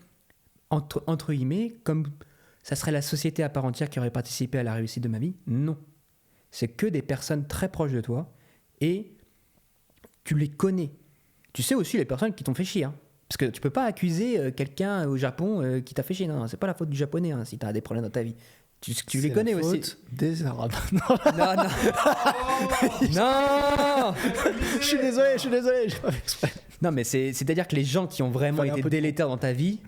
entre guillemets, comme ça serait la société à part entière qui aurait participé à la réussite de ma vie. Non. C'est que des personnes très proches de toi et tu les connais. Tu sais aussi les personnes qui t'ont fait chier. Hein. Parce que tu peux pas accuser quelqu'un au Japon qui t'a fait chier. Non, c'est pas la faute du japonais hein, si tu as des problèmes dans ta vie. Tu les connais aussi. C'est la faute des Arabes. Non. Non. Je suis désolé, j'ai pas fait exprès. Non, mais c'est-à-dire que les gens qui ont vraiment été délétères dans ta vie,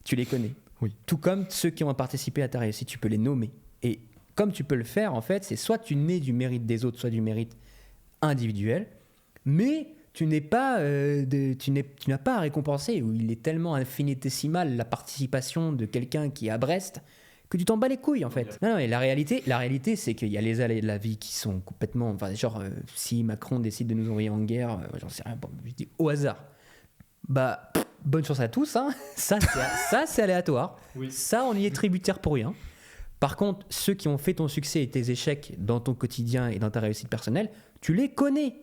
tu les connais. Oui. Tout comme ceux qui ont participé à ta réussite, tu peux les nommer. Et comme tu peux le faire, en fait, c'est soit tu nais du mérite des autres, soit du mérite individuel, mais tu n'as pas à récompenser, où il est tellement infinitésimal la participation de quelqu'un qui est à Brest que tu t'en bats les couilles en fait. Non, mais la réalité c'est qu'il y a les allées de la vie qui sont complètement... Enfin, genre, si Macron décide de nous envoyer en guerre, j'en sais rien, je dis au hasard. Bah, bonne chance à tous, hein. Ça, c'est aléatoire. Oui. Ça, on y est tributaire pour rien. Par contre, ceux qui ont fait ton succès et tes échecs dans ton quotidien et dans ta réussite personnelle, tu les connais.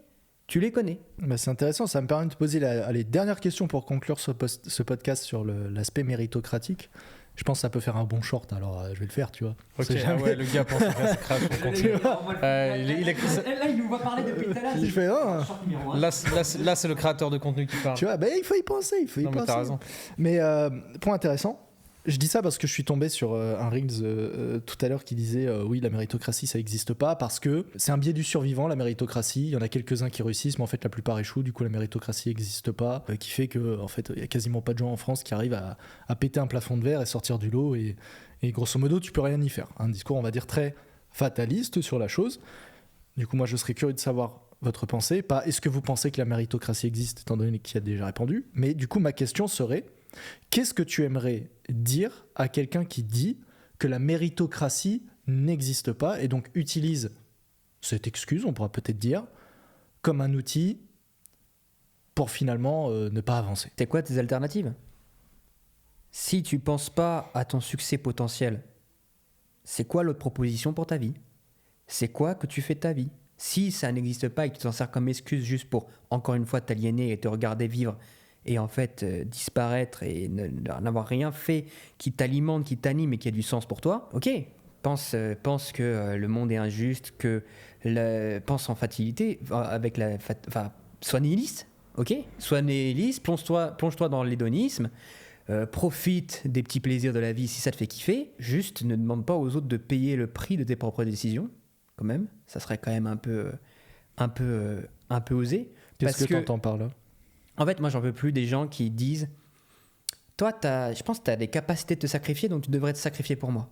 Bah c'est intéressant, ça me permet de te poser les dernières questions pour conclure ce podcast sur l'aspect méritocratique. Je pense que ça peut faire un bon short, alors je vais le faire, tu vois. Ok, ouais, le gars pense à faire crash, on continue. Là, il nous voit parler depuis tout à l'heure. Je fais, oh. Là, c'est le créateur de contenu qui parle. Tu vois, il faut y penser, mais t'as raison. Mais point intéressant, je dis ça parce que je suis tombé sur un Reels tout à l'heure qui disait oui, la méritocratie ça n'existe pas parce que c'est un biais du survivant, la méritocratie. Il y en a quelques-uns qui réussissent, mais en fait la plupart échouent. Du coup, la méritocratie n'existe pas, qui fait que en fait il y a quasiment pas de gens en France qui arrivent à péter un plafond de verre et sortir du lot. Et grosso modo, tu peux rien y faire. Un discours, on va dire, très fataliste sur la chose. Du coup, moi, je serais curieux de savoir votre pensée. Pas est-ce que vous pensez que la méritocratie existe, étant donné qu'il y a déjà répondu. Mais du coup, ma question serait: qu'est-ce que tu aimerais dire à quelqu'un qui dit que la méritocratie n'existe pas et donc utilise cette excuse, on pourra peut-être dire, comme un outil pour finalement ne pas avancer? C'est quoi tes alternatives? Si tu penses pas à ton succès potentiel, c'est quoi l'autre proposition pour ta vie? c'est quoi que tu fais de ta vie. Si ça n'existe pas et que tu t'en sers comme excuse juste pour, encore une fois, t'aliéner et te regarder vivre et en fait disparaître et n'avoir rien fait qui t'alimente, qui t'anime et qui a du sens pour toi, ok, pense que le monde est injuste, pense en fatalité, avec sois nihiliste, ok, sois nihiliste, plonge-toi dans l'hédonisme, profite des petits plaisirs de la vie si ça te fait kiffer, juste ne demande pas aux autres de payer le prix de tes propres décisions, quand même, ça serait quand même un peu osé. Qu'est-ce que tu entends par là? En fait, moi, j'en veux plus des gens qui disent « Toi, je pense que tu as des capacités de te sacrifier, donc tu devrais te sacrifier pour moi. »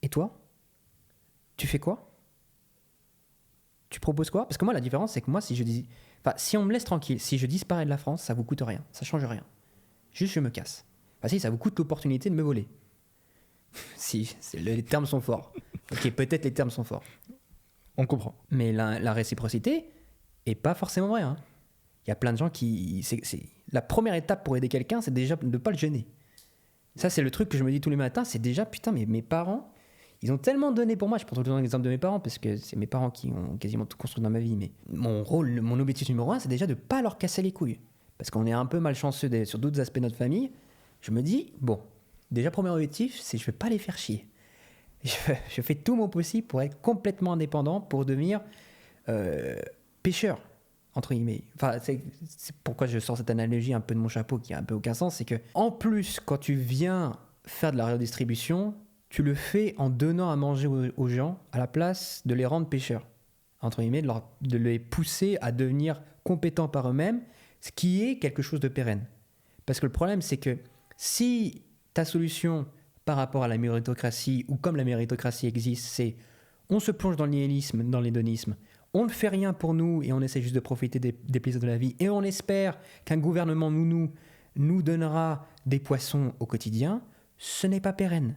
Et toi? Tu fais quoi? Tu proposes quoi? Parce que moi, la différence, c'est que moi, si on me laisse tranquille, si je disparais de la France, ça vous coûte rien, ça change rien. Juste, je me casse. Enfin, si, ça vous coûte l'opportunité de me voler. Si, les termes sont forts. Ok, peut-être les termes sont forts. On comprend. Mais la réciprocité est pas forcément vraie, hein. Il y a plein de gens qui... La première étape pour aider quelqu'un, c'est déjà de ne pas le gêner. Ça, c'est le truc que je me dis tous les matins, c'est déjà, putain, mais mes parents, ils ont tellement donné pour moi. Je prends tout le temps l'exemple de mes parents, parce que c'est mes parents qui ont quasiment tout construit dans ma vie. Mais mon objectif numéro 1, c'est déjà de ne pas leur casser les couilles. Parce qu'on est un peu malchanceux sur d'autres aspects de notre famille. Je me dis, bon, déjà, premier objectif, c'est que je ne vais pas les faire chier. Je fais tout mon possible pour être complètement indépendant, pour devenir pêcheur. Entre guillemets. Enfin, c'est pourquoi je sors cette analogie un peu de mon chapeau qui a un peu aucun sens, c'est que en plus, quand tu viens faire de la redistribution, tu le fais en donnant à manger aux gens à la place de les rendre pêcheurs. Entre guillemets, de les pousser à devenir compétents par eux-mêmes, ce qui est quelque chose de pérenne. Parce que le problème, c'est que si ta solution par rapport à la méritocratie, ou comme la méritocratie existe, c'est on se plonge dans le nihilisme, dans l'hédonisme, on ne fait rien pour nous et on essaie juste de profiter des plaisirs de la vie et on espère qu'un gouvernement nous donnera des poissons au quotidien, ce n'est pas pérenne.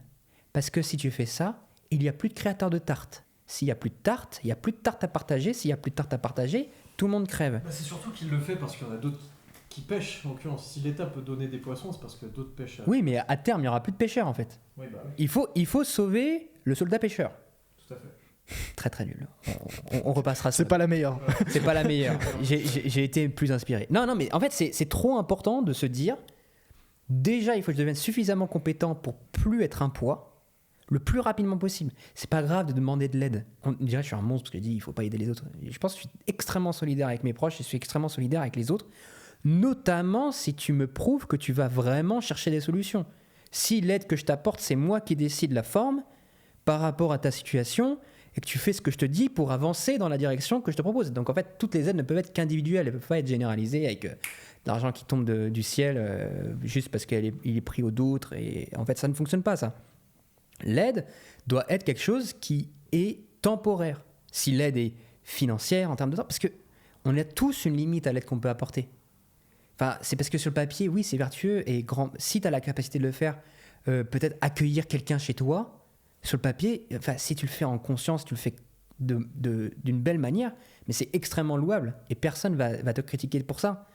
Parce que si tu fais ça, il n'y a plus de créateurs de tartes. S'il n'y a plus de tartes, il n'y a plus de tartes à partager. S'il n'y a plus de tartes à partager, tout le monde crève. C'est surtout qu'il le fait parce qu'il y en a d'autres qui pêchent. En l'occurrence, si l'État peut donner des poissons, c'est parce que d'autres pêchent. Oui, mais à terme, il n'y aura plus de pêcheurs en fait. Oui. Il faut sauver le soldat pêcheur. Tout à fait. Très très nul. On repassera ça. C'est pas la meilleure. C'est pas la meilleure. J'ai été plus inspiré. Non, mais en fait, c'est trop important de se dire, déjà, il faut que je devienne suffisamment compétent pour plus être un poids, le plus rapidement possible. C'est pas grave de demander de l'aide. On dirait que je suis un monstre parce que je dis, il faut pas aider les autres. Je pense que je suis extrêmement solidaire avec mes proches et je suis extrêmement solidaire avec les autres, notamment si tu me prouves que tu vas vraiment chercher des solutions. Si l'aide que je t'apporte, c'est moi qui décide la forme par rapport à ta situation, et que tu fais ce que je te dis pour avancer dans la direction que je te propose. Donc en fait, toutes les aides ne peuvent être qu'individuelles, elles ne peuvent pas être généralisées avec de l'argent qui tombe du ciel juste parce qu'il est pris aux d'autres. Et en fait, ça ne fonctionne pas, ça. L'aide doit être quelque chose qui est temporaire. Si l'aide est financière en termes de temps, parce qu'on a tous une limite à l'aide qu'on peut apporter. Enfin, c'est parce que sur le papier, oui, c'est vertueux et grand. Si tu as la capacité de le faire, peut-être accueillir quelqu'un chez toi, sur le papier, enfin, si tu le fais en conscience, tu le fais d'une belle manière, mais c'est extrêmement louable et personne va te critiquer pour ça.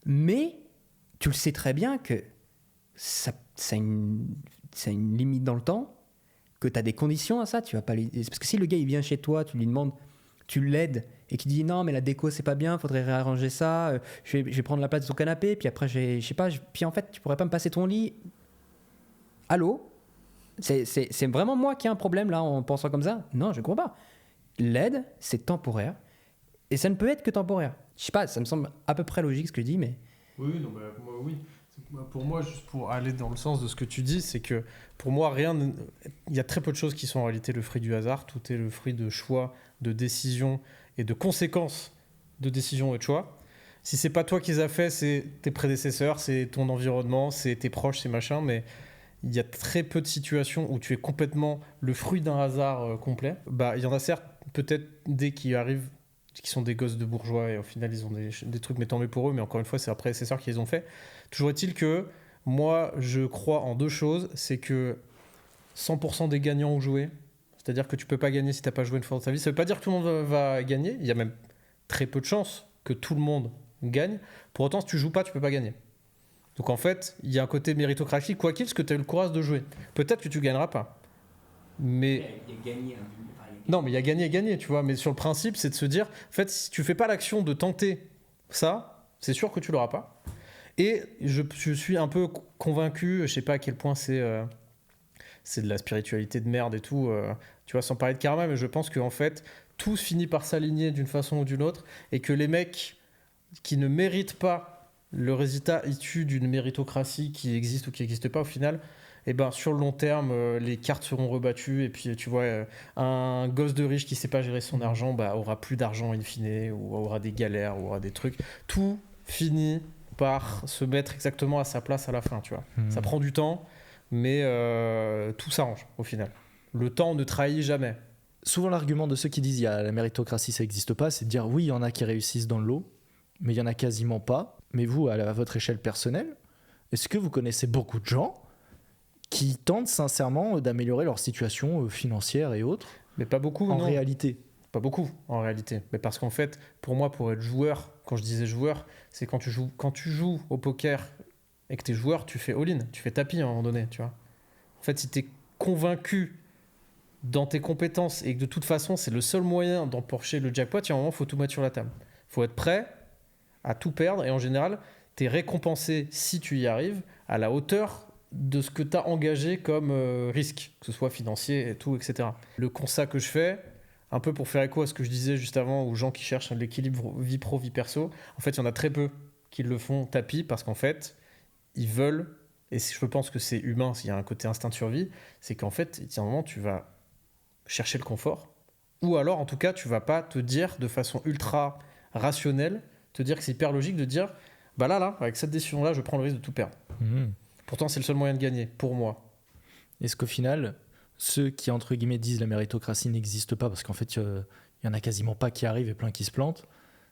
Mais tu le sais très bien que ça a une limite dans le temps, que tu as des conditions à ça. Tu vas pas parce que si le gars il vient chez toi, tu lui demandes, tu l'aides et qu'il dit non mais la déco c'est pas bien, faudrait réarranger ça, je vais prendre la place de ton canapé, puis après je sais pas, puis en fait tu pourrais pas me passer ton lit. Allô? C'est vraiment moi qui ai un problème là en pensant comme ça? Non, je ne crois pas. L'aide, c'est temporaire. Et ça ne peut être que temporaire. Je sais pas, ça me semble à peu près logique ce que je dis, mais... Oui. Pour moi, juste pour aller dans le sens de ce que tu dis, c'est que pour moi, il y a très peu de choses qui sont en réalité le fruit du hasard. Tout est le fruit de choix, de décisions et de conséquences de décisions et de choix. Si c'est pas toi qui les as fait, c'est tes prédécesseurs, c'est ton environnement, c'est tes proches, c'est machin, mais... Il y a très peu de situations où tu es complètement le fruit d'un hasard complet. Bah, il y en a certes, peut-être des qui arrivent, qui sont des gosses de bourgeois et au final ils ont des trucs, mais tant mieux pour eux, mais encore une fois, c'est leurs prédécesseurs qui les ont fait. Toujours est-il que moi, je crois en deux choses. C'est que 100% des gagnants ont joué. C'est-à-dire que tu peux pas gagner si tu n'as pas joué une fois dans ta vie. Ça veut pas dire que tout le monde va gagner. Il y a même très peu de chances que tout le monde gagne. Pour autant, si tu joues pas, tu peux pas gagner. Donc en fait, il y a un côté méritocratique, quoi qu'il, parce que tu as eu le courage de jouer. Peut-être que tu gagneras pas. Mais non, mais il y a gagné et gagné, tu vois. Mais sur le principe, c'est de se dire, en fait, si tu fais pas l'action de tenter ça, c'est sûr que tu l'auras pas. Et je suis un peu convaincu, je sais pas à quel point c'est de la spiritualité de merde et tout, tu vois, sans parler de karma, mais je pense qu'en fait, tout finit par s'aligner d'une façon ou d'une autre, et que les mecs qui ne méritent pas le résultat issu d'une méritocratie qui existe ou qui n'existe pas au final, et ben sur le long terme, les cartes seront rebattues, et puis tu vois, un gosse de riche qui sait pas gérer son argent, bah, aura plus d'argent in fine, ou aura des galères, ou aura des trucs. Tout finit par se mettre exactement à sa place à la fin, tu vois. Ça prend du temps, mais tout s'arrange au final. Le temps ne trahit jamais. Souvent, l'argument de ceux qui disent la méritocratie, ça n'existe pas, c'est de dire oui, il y en a qui réussissent dans le lot, mais il y en a quasiment pas. Mais vous, à votre échelle personnelle, est-ce que vous connaissez beaucoup de gens qui tentent sincèrement d'améliorer leur situation financière et autres? Mais pas beaucoup, en non. réalité. Pas beaucoup, en réalité. Mais parce qu'en fait, pour moi, pour être joueur, quand je disais joueur, c'est quand tu joues au poker et que t'es joueur, tu fais all-in, tu fais tapis à un moment donné, tu vois. En fait, si t'es convaincu dans tes compétences et que de toute façon, c'est le seul moyen d'empocher le jackpot, il y a un moment, il faut tout mettre sur la table. Il faut être prêt à tout perdre, et en général, t'es récompensé, si tu y arrives, à la hauteur de ce que t'as engagé comme risque, que ce soit financier et tout, etc. Le constat que je fais, un peu pour faire écho à ce que je disais juste avant, aux gens qui cherchent l'équilibre vie pro, vie perso, en fait, il y en a très peu qui le font tapis, parce qu'en fait, ils veulent, et je pense que c'est humain, s'il y a un côté instinct de survie, c'est qu'en fait, il y a un moment, tu vas chercher le confort, ou alors, en tout cas, tu vas pas te dire de façon ultra rationnelle, te dire que c'est hyper logique de dire, bah là, avec cette décision-là, je prends le risque de tout perdre. Pourtant, c'est le seul moyen de gagner, pour moi. Est-ce qu'au final, ceux qui, entre guillemets, disent la méritocratie n'existe pas, parce qu'en fait, il y en a quasiment pas qui arrivent et plein qui se plantent,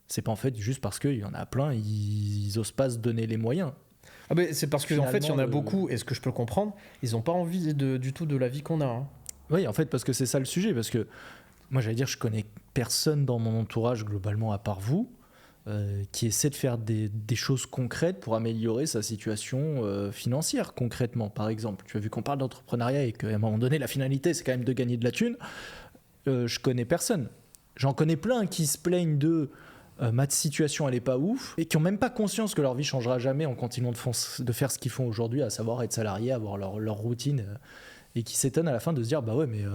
c'est pas en fait juste parce qu'il y en a plein, ils osent pas se donner les moyens. Ah ben, c'est parce qu'en fait, il y en a beaucoup, et ce que je peux comprendre, ils n'ont pas envie du tout de la vie qu'on a. Hein. Oui, en fait, parce que c'est ça le sujet, parce que moi, j'allais dire, je connais personne dans mon entourage, globalement, à part vous, qui essaie de faire des choses concrètes pour améliorer sa situation financière, concrètement, par exemple. Tu as vu qu'on parle d'entrepreneuriat et qu'à un moment donné, la finalité, c'est quand même de gagner de la thune. Je connais personne. J'en connais plein qui se plaignent de ma situation, elle est pas ouf, et qui ont même pas conscience que leur vie changera jamais en continuant de faire ce qu'ils font aujourd'hui, à savoir être salarié, avoir leur routine, et qui s'étonnent à la fin de se dire, bah ouais, mais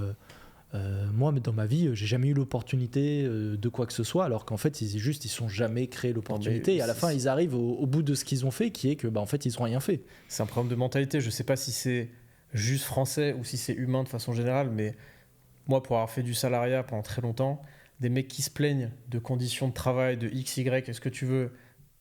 moi, dans ma vie, j'ai jamais eu l'opportunité de quoi que ce soit, alors qu'en fait, ils sont jamais créé l'opportunité, et à la fin, ils arrivent au bout de ce qu'ils ont fait, qui est que, bah, en fait, ils ont rien fait. C'est un problème de mentalité. Je sais pas si c'est juste français ou si c'est humain de façon générale, mais moi, pour avoir fait du salariat pendant très longtemps, des mecs qui se plaignent de conditions de travail, de X, Y, est-ce que tu veux,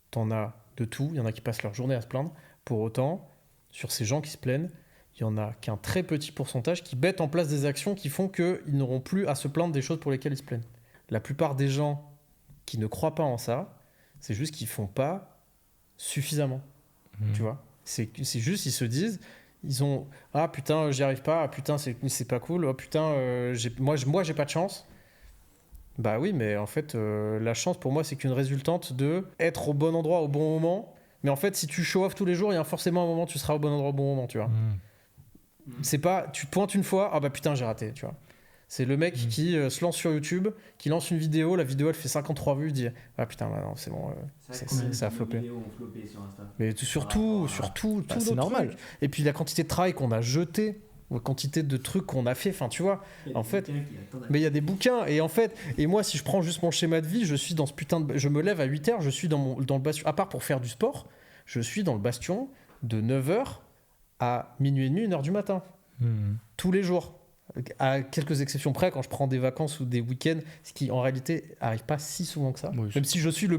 t'en as de tout. Il y en a qui passent leur journée à se plaindre. Pour autant, sur ces gens qui se plaignent, il y en a qu'un très petit pourcentage qui mettent en place des actions qui font qu'ils n'auront plus à se plaindre des choses pour lesquelles ils se plaignent. La plupart des gens qui ne croient pas en ça, c'est juste qu'ils ne font pas suffisamment. Tu vois, c'est juste, ils se disent, ils ont « Ah putain, j'y arrive pas. Ah putain, c'est pas cool. Ah putain, moi, j'ai pas de chance. » Bah oui, mais en fait, la chance pour moi, c'est qu'une résultante de être au bon endroit au bon moment. Mais en fait, si tu show off tous les jours, il y a forcément un moment où tu seras au bon endroit au bon moment, tu vois. C'est pas, tu te pointes une fois, ah bah putain, j'ai raté, tu vois. C'est le mec qui se lance sur YouTube, qui lance une vidéo, la vidéo elle fait 53 vues, il dit ah putain, bah non, c'est bon, ça a floppé. Mais surtout, bah, c'est normal. Trucs. Et puis la quantité de travail qu'on a jeté, la quantité de trucs qu'on a fait, enfin tu vois, en fait, mais il y a des bouquins, et en fait, et moi si je prends juste mon schéma de vie, je suis dans ce putain de, je me lève à 8h, je suis dans le bastion, à part pour faire du sport, je suis dans le bastion de 9h à minuit et demi, 1h du matin. Tous les jours. À quelques exceptions près, quand je prends des vacances ou des week-ends, ce qui en réalité arrive pas si souvent que ça. Oui, même si je suis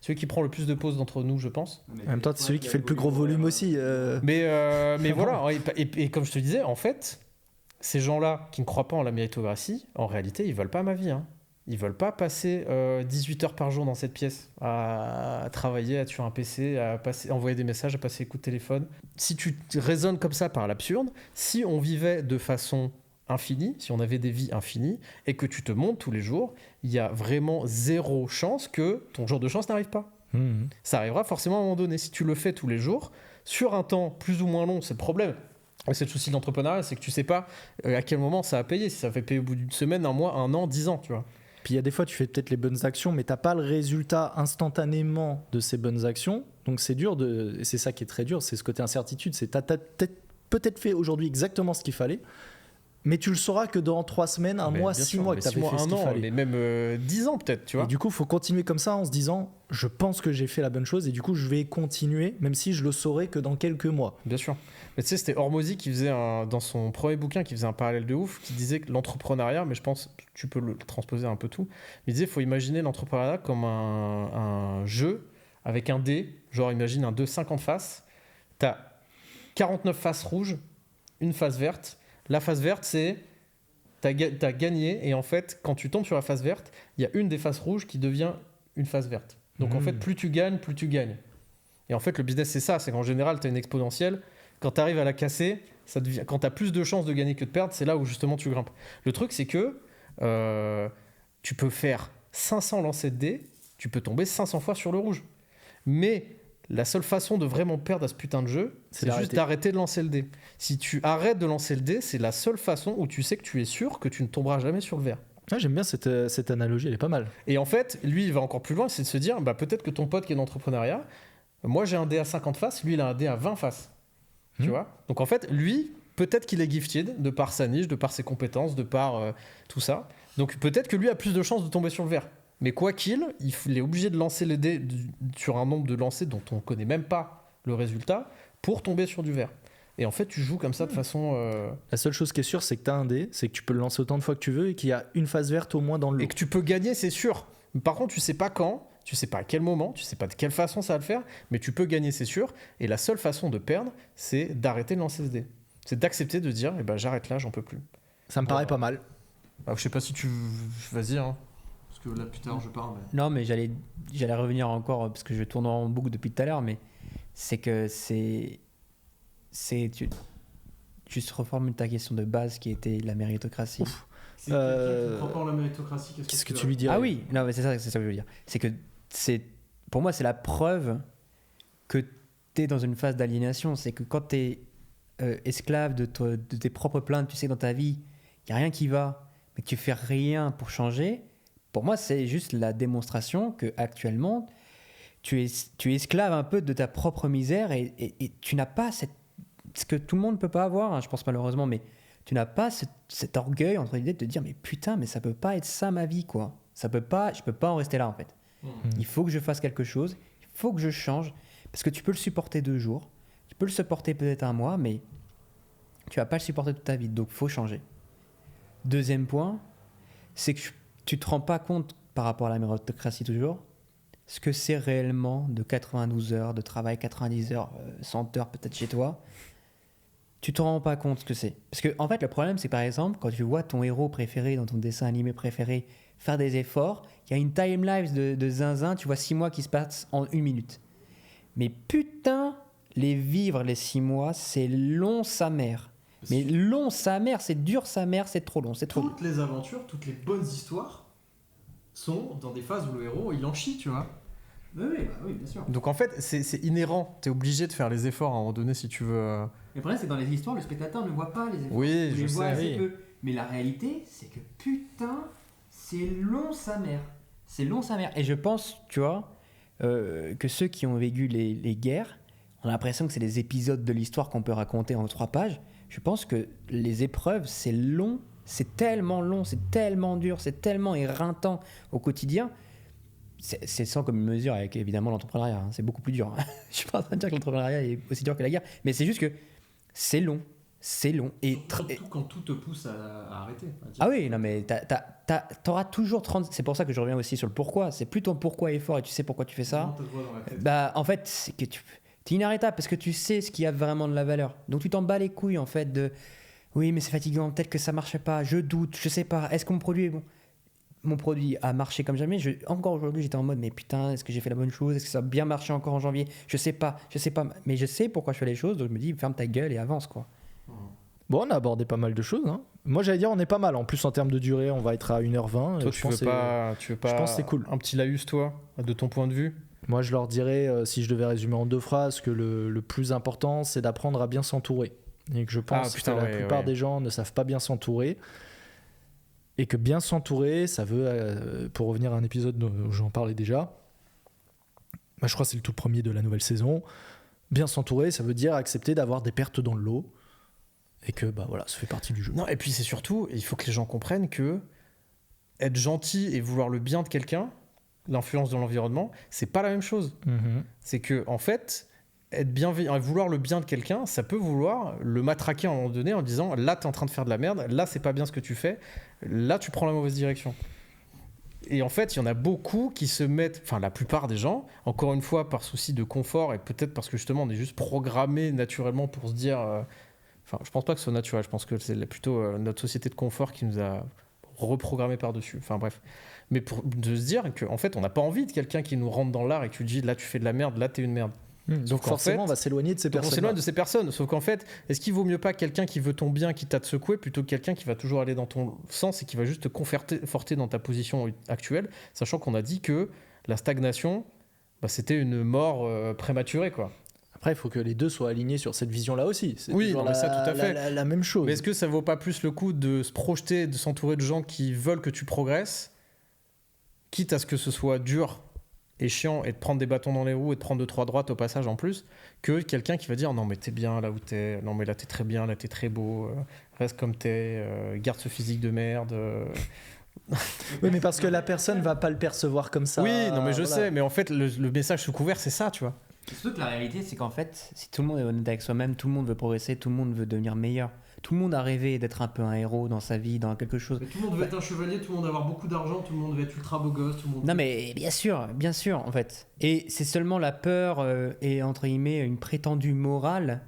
celui qui prend le plus de pauses d'entre nous, je pense. En même temps, c'est celui qui fait le plus gros volume aussi. Mais voilà, et comme je te disais, en fait, ces gens-là qui ne croient pas en la méritocratie, en réalité, ils veulent pas ma vie. Hein. Ils veulent pas passer 18 heures par jour dans cette pièce à travailler sur un PC, à envoyer des messages, à passer des coups de téléphone. Si tu raisonnes comme ça par l'absurde, si on vivait de façon infinie, si on avait des vies infinies et que tu te montes tous les jours, il y a vraiment zéro chance que ton jour de chance n'arrive pas. Ça arrivera forcément à un moment donné. Si tu le fais tous les jours, sur un temps plus ou moins long, c'est le problème. Et c'est le souci de l'entrepreneuriat, c'est que tu sais pas à quel moment ça va payer. Si ça fait payer au bout d'une semaine, un mois, un an, 10 ans, tu vois. Puis il y a des fois, tu fais peut-être les bonnes actions, mais tu n'as pas le résultat instantanément de ces bonnes actions. Donc c'est dur, et c'est ça qui est très dur, c'est ce côté incertitude. C'est tu as peut-être fait aujourd'hui exactement ce qu'il fallait, mais tu le sauras que dans 3 semaines, un mois, 6 mois que tu avais fait ce qu'il fallait. Mais même 10 ans peut-être, tu vois. Et du coup, il faut continuer comme ça en se disant, je pense que j'ai fait la bonne chose, et du coup, je vais continuer, même si je le saurai que dans quelques mois. Bien sûr. Mais tu sais, c'était Hormozy qui faisait dans son premier bouquin, qui faisait un parallèle de ouf, qui disait que l'entrepreneuriat, mais je pense que tu peux le transposer un peu tout, il disait qu'il faut imaginer l'entrepreneuriat comme un jeu avec un dé, genre imagine un 2 50 faces, t'as 49 faces rouges, une face verte. La face verte, c'est t'as gagné, et en fait, quand tu tombes sur la face verte, il y a une des faces rouges qui devient une face verte. Donc en fait, plus tu gagnes, plus tu gagnes. Et en fait, le business, c'est ça, c'est qu'en général, tu as une exponentielle. Quand tu arrives à la casser, quand tu as plus de chances de gagner que de perdre, c'est là où justement tu grimpes. Le truc, c'est que tu peux faire 500 lancers de dés, tu peux tomber 500 fois sur le rouge. Mais la seule façon de vraiment perdre à ce putain de jeu, c'est juste d'arrêter de lancer le dé. Si tu arrêtes de lancer le dé, c'est la seule façon où tu sais que tu es sûr que tu ne tomberas jamais sur le vert. Ah, j'aime bien cette analogie, elle est pas mal. Et en fait, lui, il va encore plus loin, c'est de se dire, peut-être que ton pote qui est dans l'entrepreneuriat, moi j'ai un dé à 50 faces, lui il a un dé à 20 faces. Tu vois ? Donc en fait, lui, peut-être qu'il est gifted de par sa niche, de par ses compétences, de par tout ça. Donc peut-être que lui a plus de chances de tomber sur le vert. Mais quoi qu'il, il est obligé de lancer les dés sur un nombre de lancers dont on ne connaît même pas le résultat pour tomber sur du vert. Et en fait, tu joues comme ça de façon... La seule chose qui est sûre, c'est que tu as un dé, c'est que tu peux le lancer autant de fois que tu veux et qu'il y a une face verte au moins dans le lot. Et que tu peux gagner, c'est sûr. Par contre, tu sais pas quand, tu sais pas à quel moment, tu sais pas de quelle façon ça va le faire, mais tu peux gagner, c'est sûr. Et la seule façon de perdre, c'est d'arrêter de lancer ce dé. C'est d'accepter de dire, j'arrête là, j'en peux plus. Ça me paraît pas mal. Je sais pas si tu... Vas-y, hein. Parce que là, plus tard, je parle. Mais... Non, mais j'allais revenir encore, parce que je tourne en boucle depuis tout à l'heure, mais c'est que tu juste reformule ta question de base qui était la méritocratie. Ouf. C'est quelqu'un qui croit pas en la méritocratie. Qu'est-ce que tu lui dirais ? Ah oui, non, mais c'est ça que je veux dire. C'est que pour moi, c'est la preuve que tu es dans une phase d'aliénation. C'est que quand tu es esclave de tes propres plaintes, tu sais que dans ta vie, il n'y a rien qui va, mais que tu fais rien pour changer. Pour moi, c'est juste la démonstration que actuellement, tu es esclave un peu de ta propre misère et tu n'as pas ce que tout le monde ne peut pas avoir, hein, je pense malheureusement, mais tu n'as pas cet orgueil entre l'idée de te dire mais putain, mais ça peut pas être ça ma vie, quoi. Je peux pas en rester là en fait. Il faut que je fasse quelque chose, il faut que je change, parce que tu peux le supporter 2 jours, tu peux le supporter peut-être 1 mois, mais tu vas pas le supporter toute ta vie, donc faut changer. Deuxième point, c'est que tu te rends pas compte par rapport à la méritocratie toujours, ce que c'est réellement de 92 heures de travail, 90 heures, 100 heures peut-être chez toi. Tu te rends pas compte ce que c'est. Parce que en fait, le problème, c'est par exemple, quand tu vois ton héros préféré dans ton dessin animé préféré faire des efforts, il y a une timelapse de zinzin, tu vois 6 mois qui se passent en 1 minute. Mais putain, les 6 mois, c'est long sa mère. Mais long sa mère, c'est dur sa mère, c'est trop long, c'est trop dur. Toutes les aventures, toutes les bonnes histoires sont dans des phases où le héros, il en chie, tu vois. Oui, bien sûr. Donc en fait, c'est inhérent. T'es obligé de faire les efforts à un moment donné si tu veux... Le problème, c'est que dans les histoires, le spectateur ne voit pas les efforts. Oui, il je les voit sais. assez peu. Mais la réalité, c'est que putain, c'est long sa mère. C'est long sa mère. Et je pense, tu vois, que ceux qui ont vécu les guerres, on a l'impression que c'est des épisodes de l'histoire qu'on peut raconter en 3 pages. Je pense que les épreuves, c'est long, c'est tellement long, c'est tellement dur, c'est tellement éreintant au quotidien. C'est sans commune mesure avec évidemment l'entrepreneuriat, hein. C'est beaucoup plus dur. Hein. Je suis pas en train de dire que l'entrepreneuriat est aussi dur que la guerre, mais c'est juste que c'est long. Et surtout quand tout te pousse à arrêter. Ah oui, non mais t'auras toujours 30... C'est pour ça que je reviens aussi sur le pourquoi. C'est plus ton pourquoi est fort et tu sais pourquoi tu fais ça. En fait, c'est que t'es inarrêtable parce que tu sais ce qui a vraiment de la valeur. Donc tu t'en bats les couilles en fait de... Oui, mais c'est fatigant, peut-être que ça marche pas, je doute, je sais pas. Est-ce que mon produit est bon ? Mon produit a marché comme jamais. Encore aujourd'hui, j'étais en mode, mais putain, est-ce que j'ai fait la bonne chose ? Est-ce que ça a bien marché encore en janvier ? Je sais pas. Mais je sais pourquoi je fais les choses, donc je me dis, ferme ta gueule et avance, quoi. Bon, on a abordé pas mal de choses. Hein. Moi, j'allais dire, on est pas mal. En plus, en termes de durée, on va être à 1h20. Toi, tu veux pas je pense que c'est cool. Un petit laïus, toi, de ton point de vue ? Moi, je leur dirais, si je devais résumer en 2 phrases, que le plus important, c'est d'apprendre à bien s'entourer. Et que je pense que la plupart des gens ne savent pas bien s'entourer. Et que bien s'entourer, ça veut, pour revenir à un épisode où j'en parlais déjà, je crois que c'est le tout premier de la nouvelle saison, bien s'entourer, ça veut dire accepter d'avoir des pertes dans le lot. Et que voilà, ça fait partie du jeu. Non, et puis c'est surtout, il faut que les gens comprennent que être gentil et vouloir le bien de quelqu'un, l'influence de l'environnement, c'est pas la même chose. C'est que, en fait, être bienveillant, vouloir le bien de quelqu'un, ça peut vouloir le matraquer à un moment donné en disant là, t'es en train de faire de la merde, là, c'est pas bien ce que tu fais, là, tu prends la mauvaise direction. Et en fait, il y en a beaucoup qui se mettent, enfin, la plupart des gens, encore une fois, par souci de confort et peut-être parce que justement, on est juste programmé naturellement pour se dire. Enfin, je pense pas que ce soit naturel, je pense que c'est plutôt notre société de confort qui nous a reprogrammé par-dessus. Enfin, bref. Mais de se dire qu'en fait, on n'a pas envie de quelqu'un qui nous rentre dans l'art et qui lui dit là, tu fais de la merde, là, t'es une merde. Donc forcément, on va s'éloigner de ces personnes. On s'éloigne de ces personnes. Sauf qu'en fait, est-ce qu'il vaut mieux pas quelqu'un qui veut ton bien, qui t'a te secoué, plutôt que quelqu'un qui va toujours aller dans ton sens et qui va juste te conforter dans ta position actuelle, sachant qu'on a dit que la stagnation, c'était une mort prématurée, quoi. Après, il faut que les deux soient alignés sur cette vision-là aussi. C'est oui, mais ça, tout à fait. La même chose. Mais est-ce que ça vaut pas plus le coup de se projeter, de s'entourer de gens qui veulent que tu progresses, quitte à ce que ce soit dur et chiant et de prendre des bâtons dans les roues et de prendre 2-3 droites au passage en plus, que quelqu'un qui va dire non mais t'es bien là où t'es, non mais là t'es très bien, là t'es très beau, reste comme t'es, garde ce physique de merde. Oui, mais parce que la personne va pas le percevoir comme ça. Oui, non mais je sais, mais en fait le message sous couvert c'est ça, tu vois. Surtout que la réalité c'est qu'en fait, si tout le monde est honnête avec soi-même, tout le monde veut progresser, tout le monde veut devenir meilleur. Tout le monde a rêvé d'être un peu un héros dans sa vie, dans quelque chose. Mais tout le monde veut être un chevalier, tout le monde veut avoir beaucoup d'argent, tout le monde veut être ultra beau gosse, tout le monde. Non mais bien sûr, en fait. Et c'est seulement la peur et entre guillemets une prétendue morale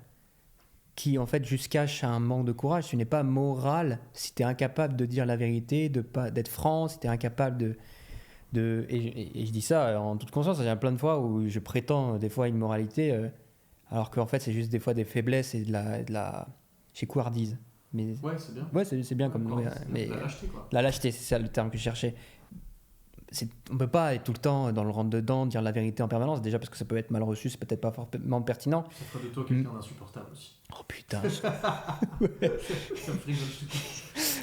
qui en fait juste cache un manque de courage. Tu n'es pas moral si tu es incapable de dire la vérité, d'être franc, si tu es incapable et je dis ça en toute conscience. Il y a plein de fois où je prétends des fois une moralité alors qu'en fait c'est juste des fois des faiblesses et de la chez couardise. Mais ouais, c'est bien. Ouais, c'est bien comme mais la lâcheté, quoi. La lâcheté, c'est ça le terme que je cherchais. On peut pas être tout le temps dans le rentre-dedans, dire la vérité en permanence, déjà parce que ça peut être mal reçu, c'est peut-être pas forcément pertinent. Ça ferait de toi quelqu'un d'insupportable aussi. Oh putain. Ça me rigole,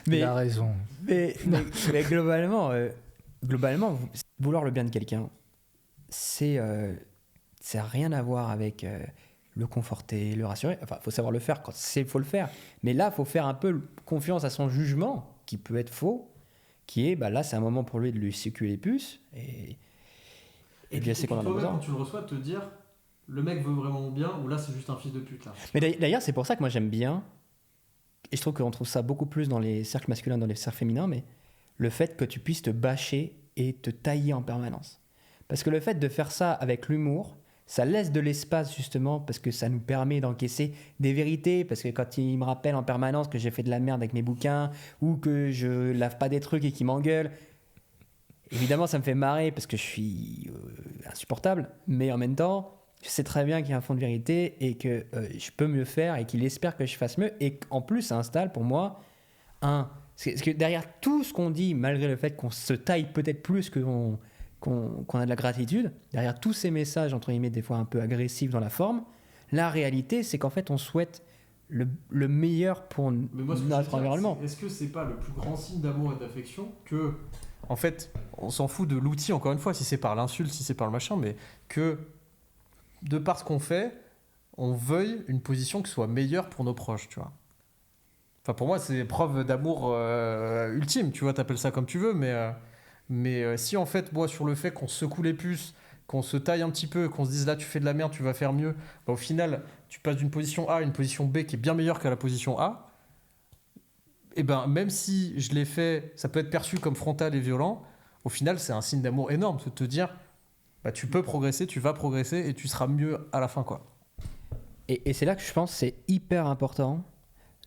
mais il a raison. Mais globalement, vouloir le bien de quelqu'un, ça n'a rien à voir avec le conforter, le rassurer. Enfin, il faut savoir le faire quand il faut le faire. Mais là, il faut faire un peu confiance à son jugement, qui peut être faux, qui est, là, c'est un moment pour lui de lui séculer les puces. Et bien, c'est qu'on en a besoin. Quand tu le reçois, te dire, le mec veut vraiment bien, ou là, c'est juste un fils de pute. Là. Mais d'ailleurs, c'est pour ça que moi, j'aime bien, et je trouve qu'on trouve ça beaucoup plus dans les cercles masculins, dans les cercles féminins, mais le fait que tu puisses te bâcher et te tailler en permanence. Parce que le fait de faire ça avec l'humour, ça laisse de l'espace justement parce que ça nous permet d'encaisser des vérités, parce que quand il me rappelle en permanence que j'ai fait de la merde avec mes bouquins ou que je lave pas des trucs et qu'il m'engueule, évidemment ça me fait marrer parce que je suis insupportable, mais en même temps je sais très bien qu'il y a un fond de vérité et que je peux mieux faire et qu'il espère que je fasse mieux, et en plus ça installe pour moi parce que derrière tout ce qu'on dit, malgré le fait qu'on se taille peut-être plus qu'on a de la gratitude, derrière tous ces messages, entre guillemets, des fois un peu agressifs dans la forme, la réalité, c'est qu'en fait, on souhaite le meilleur pour notre environnement. Est-ce que c'est pas le plus grand signe d'amour et d'affection que... En fait, on s'en fout de l'outil, encore une fois, si c'est par l'insulte, si c'est par le machin, mais que, de par ce qu'on fait, on veuille une position qui soit meilleure pour nos proches, tu vois. Enfin, pour moi, c'est preuve d'amour ultime, tu vois, t'appelles ça comme tu veux, mais si en fait, moi, sur le fait qu'on se secoue les puces, qu'on se taille un petit peu, qu'on se dise là, tu fais de la merde, tu vas faire mieux, au final, tu passes d'une position A à une position B qui est bien meilleure qu'à la position A, et même si je l'ai fait, ça peut être perçu comme frontal et violent, au final, c'est un signe d'amour énorme, de te dire, tu peux progresser, tu vas progresser et tu seras mieux à la fin, quoi. Et c'est là que je pense que c'est hyper important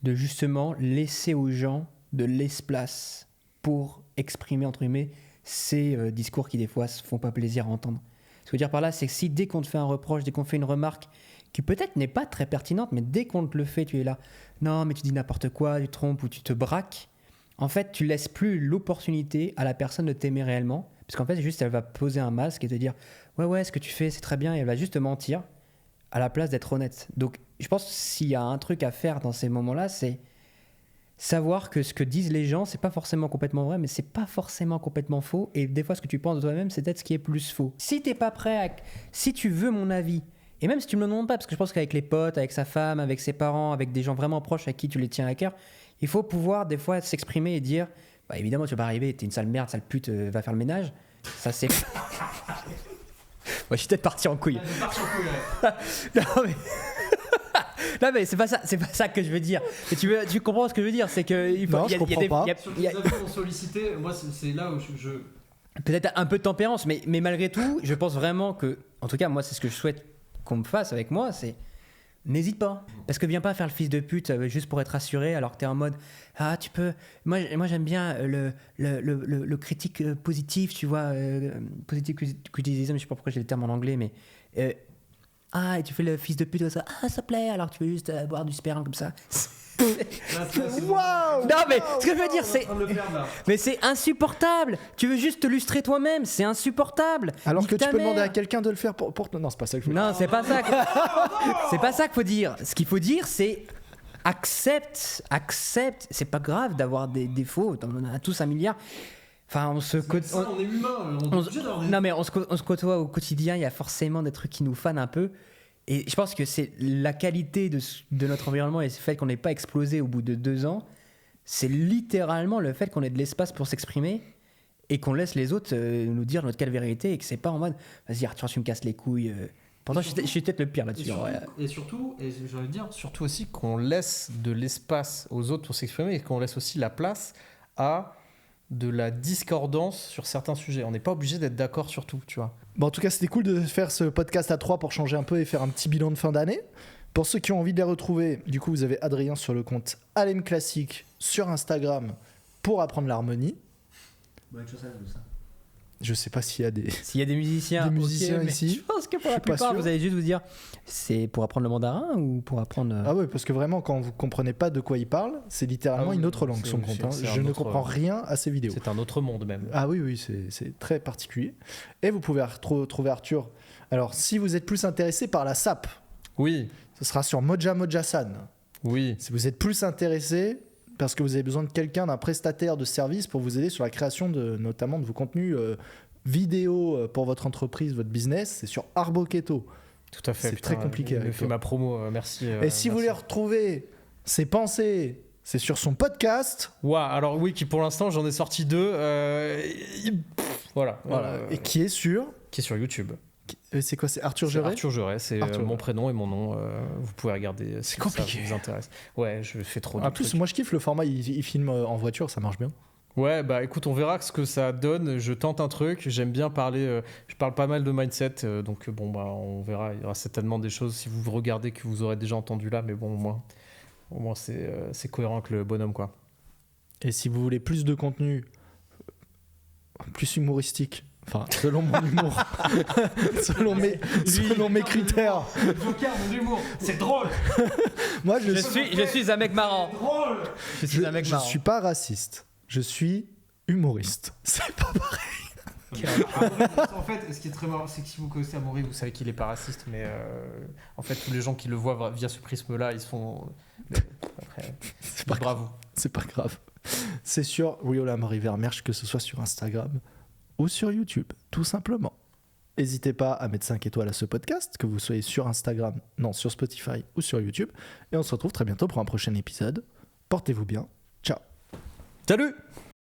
de justement laisser aux gens de l'espace pour exprimer, entre guillemets, ces discours qui des fois se font pas plaisir à entendre. Ce que je veux dire par là, c'est que si dès qu'on te fait un reproche, dès qu'on fait une remarque qui peut-être n'est pas très pertinente, mais dès qu'on te le fait, tu es là, non mais tu dis n'importe quoi, tu te trompes ou tu te braques, en fait tu laisses plus l'opportunité à la personne de t'aimer réellement, parce qu'en fait juste elle va poser un masque et te dire ouais ce que tu fais c'est très bien, et elle va juste te mentir à la place d'être honnête. Donc je pense que s'il y a un truc à faire dans ces moments-là, c'est savoir que ce que disent les gens, c'est pas forcément complètement vrai, mais c'est pas forcément complètement faux. Et des fois, ce que tu penses de toi-même, c'est peut-être ce qui est plus faux. Si t'es pas prêt à... Si tu veux mon avis, et même si tu me le demandes pas, parce que je pense qu'avec les potes, avec sa femme, avec ses parents, avec des gens vraiment proches à qui tu les tiens à cœur, il faut pouvoir des fois s'exprimer et dire, bah évidemment, tu vas pas arriver, t'es une sale merde, sale pute, va faire le ménage. Ça, c'est... Moi, je suis peut-être parti en couille. Non, mais... Non mais c'est pas ça que je veux dire. Et tu comprends ce que je veux dire, c'est que il faut, non, je comprends pas. Sur les avis qu'on sollicitait, moi c'est là où je... Peut-être un peu de tempérance, mais malgré tout, je pense vraiment que, en tout cas moi c'est ce que je souhaite qu'on me fasse avec moi, c'est n'hésite pas. Parce que viens pas faire le fils de pute juste pour être rassuré alors que t'es en mode ah tu peux. Moi j'aime bien le critique positif, tu vois, positive criticism, je sais pas pourquoi j'ai le terme en anglais, mais ah, et tu fais le fils de pute comme ça. Ah, ça plaît, alors que tu veux juste boire du sperme comme ça. Waouh! Non, mais ce que je veux dire, c'est. Mais c'est insupportable! Tu veux juste te lustrer toi-même, c'est insupportable! Alors Nique que tu ta peux mère. demander à quelqu'un de le faire pour... Non, c'est pas ça que je veux dire. Non, c'est pas ça. C'est pas ça qu'il faut dire. Ce qu'il faut dire, c'est. Accepte. C'est pas grave d'avoir des défauts. On en a tous un milliard. Enfin, on est humain. Non, mais on se côtoie au quotidien. Il y a forcément des trucs qui nous fanent un peu. Et je pense que c'est la qualité de notre environnement et le fait qu'on n'ait pas explosé au bout de 2 ans. C'est littéralement le fait qu'on ait de l'espace pour s'exprimer et qu'on laisse les autres nous dire notre quelle vérité et que c'est pas en mode vas-y Arthur, tu me casses les couilles. Pourtant, je suis peut-être le pire là-dessus. Et surtout, j'ai envie de dire, surtout aussi qu'on laisse de l'espace aux autres pour s'exprimer et qu'on laisse aussi la place à de la discordance sur certains sujets. On n'est pas obligé d'être d'accord sur tout, tu vois. Bon, en tout cas, c'était cool de faire ce podcast à 3 pour changer un peu et faire un petit bilan de fin d'année. Pour ceux qui ont envie de les retrouver, du coup, vous avez Adrien sur le compte Alem Classique sur Instagram pour apprendre l'harmonie. Bonne chose à vous, ça. Je sais pas s'il y a des... S'il y a des musiciens, musiciens mais ici, je pense que pour la je suis pas plupart, sûr. vous allez juste vous dire c'est pour apprendre le mandarin ou pour apprendre. Ah ouais, parce que vraiment, quand vous comprenez pas de quoi il parle, c'est littéralement une autre langue, son compte. Hein. Je ne comprends rien à ses vidéos. C'est un autre monde même. Ah oui, c'est très particulier. Et vous pouvez retrouver Arthur. Alors, si vous êtes plus intéressé par la SAP, Oui, ce sera sur Moja Moja-san. oui. Si vous êtes plus intéressé, parce que vous avez besoin de quelqu'un, d'un prestataire de service pour vous aider sur la création notamment de vos contenus vidéo pour votre entreprise, votre business, c'est sur Arboketo. Tout à fait. C'est très compliqué Il avec me fait toi. ma promo, merci. Et si vous voulez retrouver ses pensées, c'est sur son podcast. Ouah, alors oui, qui pour l'instant, j'en ai sorti 2. Voilà. Et qui est sur... Qui est sur YouTube. C'est quoi, c'est Arthur C'est Geret? Arthur Geret, c'est Arthur mon Geret. prénom et mon nom. Vous pouvez regarder si compliqué. ça vous intéresse. Ouais, je fais trop de En plus, trucs. moi je kiffe le format, il filme en voiture, ça marche bien. Ouais, bah écoute, on verra ce que ça donne. Je tente un truc. J'aime bien parler. Je parle pas mal de mindset, donc bon, bah on verra. Il y aura certainement des choses si vous regardez que vous aurez déjà entendu là, mais bon, au moins c'est cohérent avec le bonhomme, quoi. Et si vous voulez plus de contenu, plus humoristique, enfin selon mon humour, selon mes critères, Joker, mon humour, c'est drôle. moi Je suis un mec marrant. Drôle. je suis pas raciste, je suis humoriste. C'est pas pareil. En fait, ce qui est très marrant, c'est que si vous connaissez Amaury, vous savez qu'il est pas raciste, mais en fait, tous les gens qui le voient via ce prisme-là, ils se font. Après, C'est pas bravo. C'est pas grave. C'est sur Real Amaury Vermersch, que ce soit sur Instagram ou sur YouTube, tout simplement. N'hésitez pas à mettre 5 étoiles à ce podcast, que vous soyez sur Instagram, non, sur Spotify ou sur YouTube. Et on se retrouve très bientôt pour un prochain épisode. Portez-vous bien. Ciao. Salut.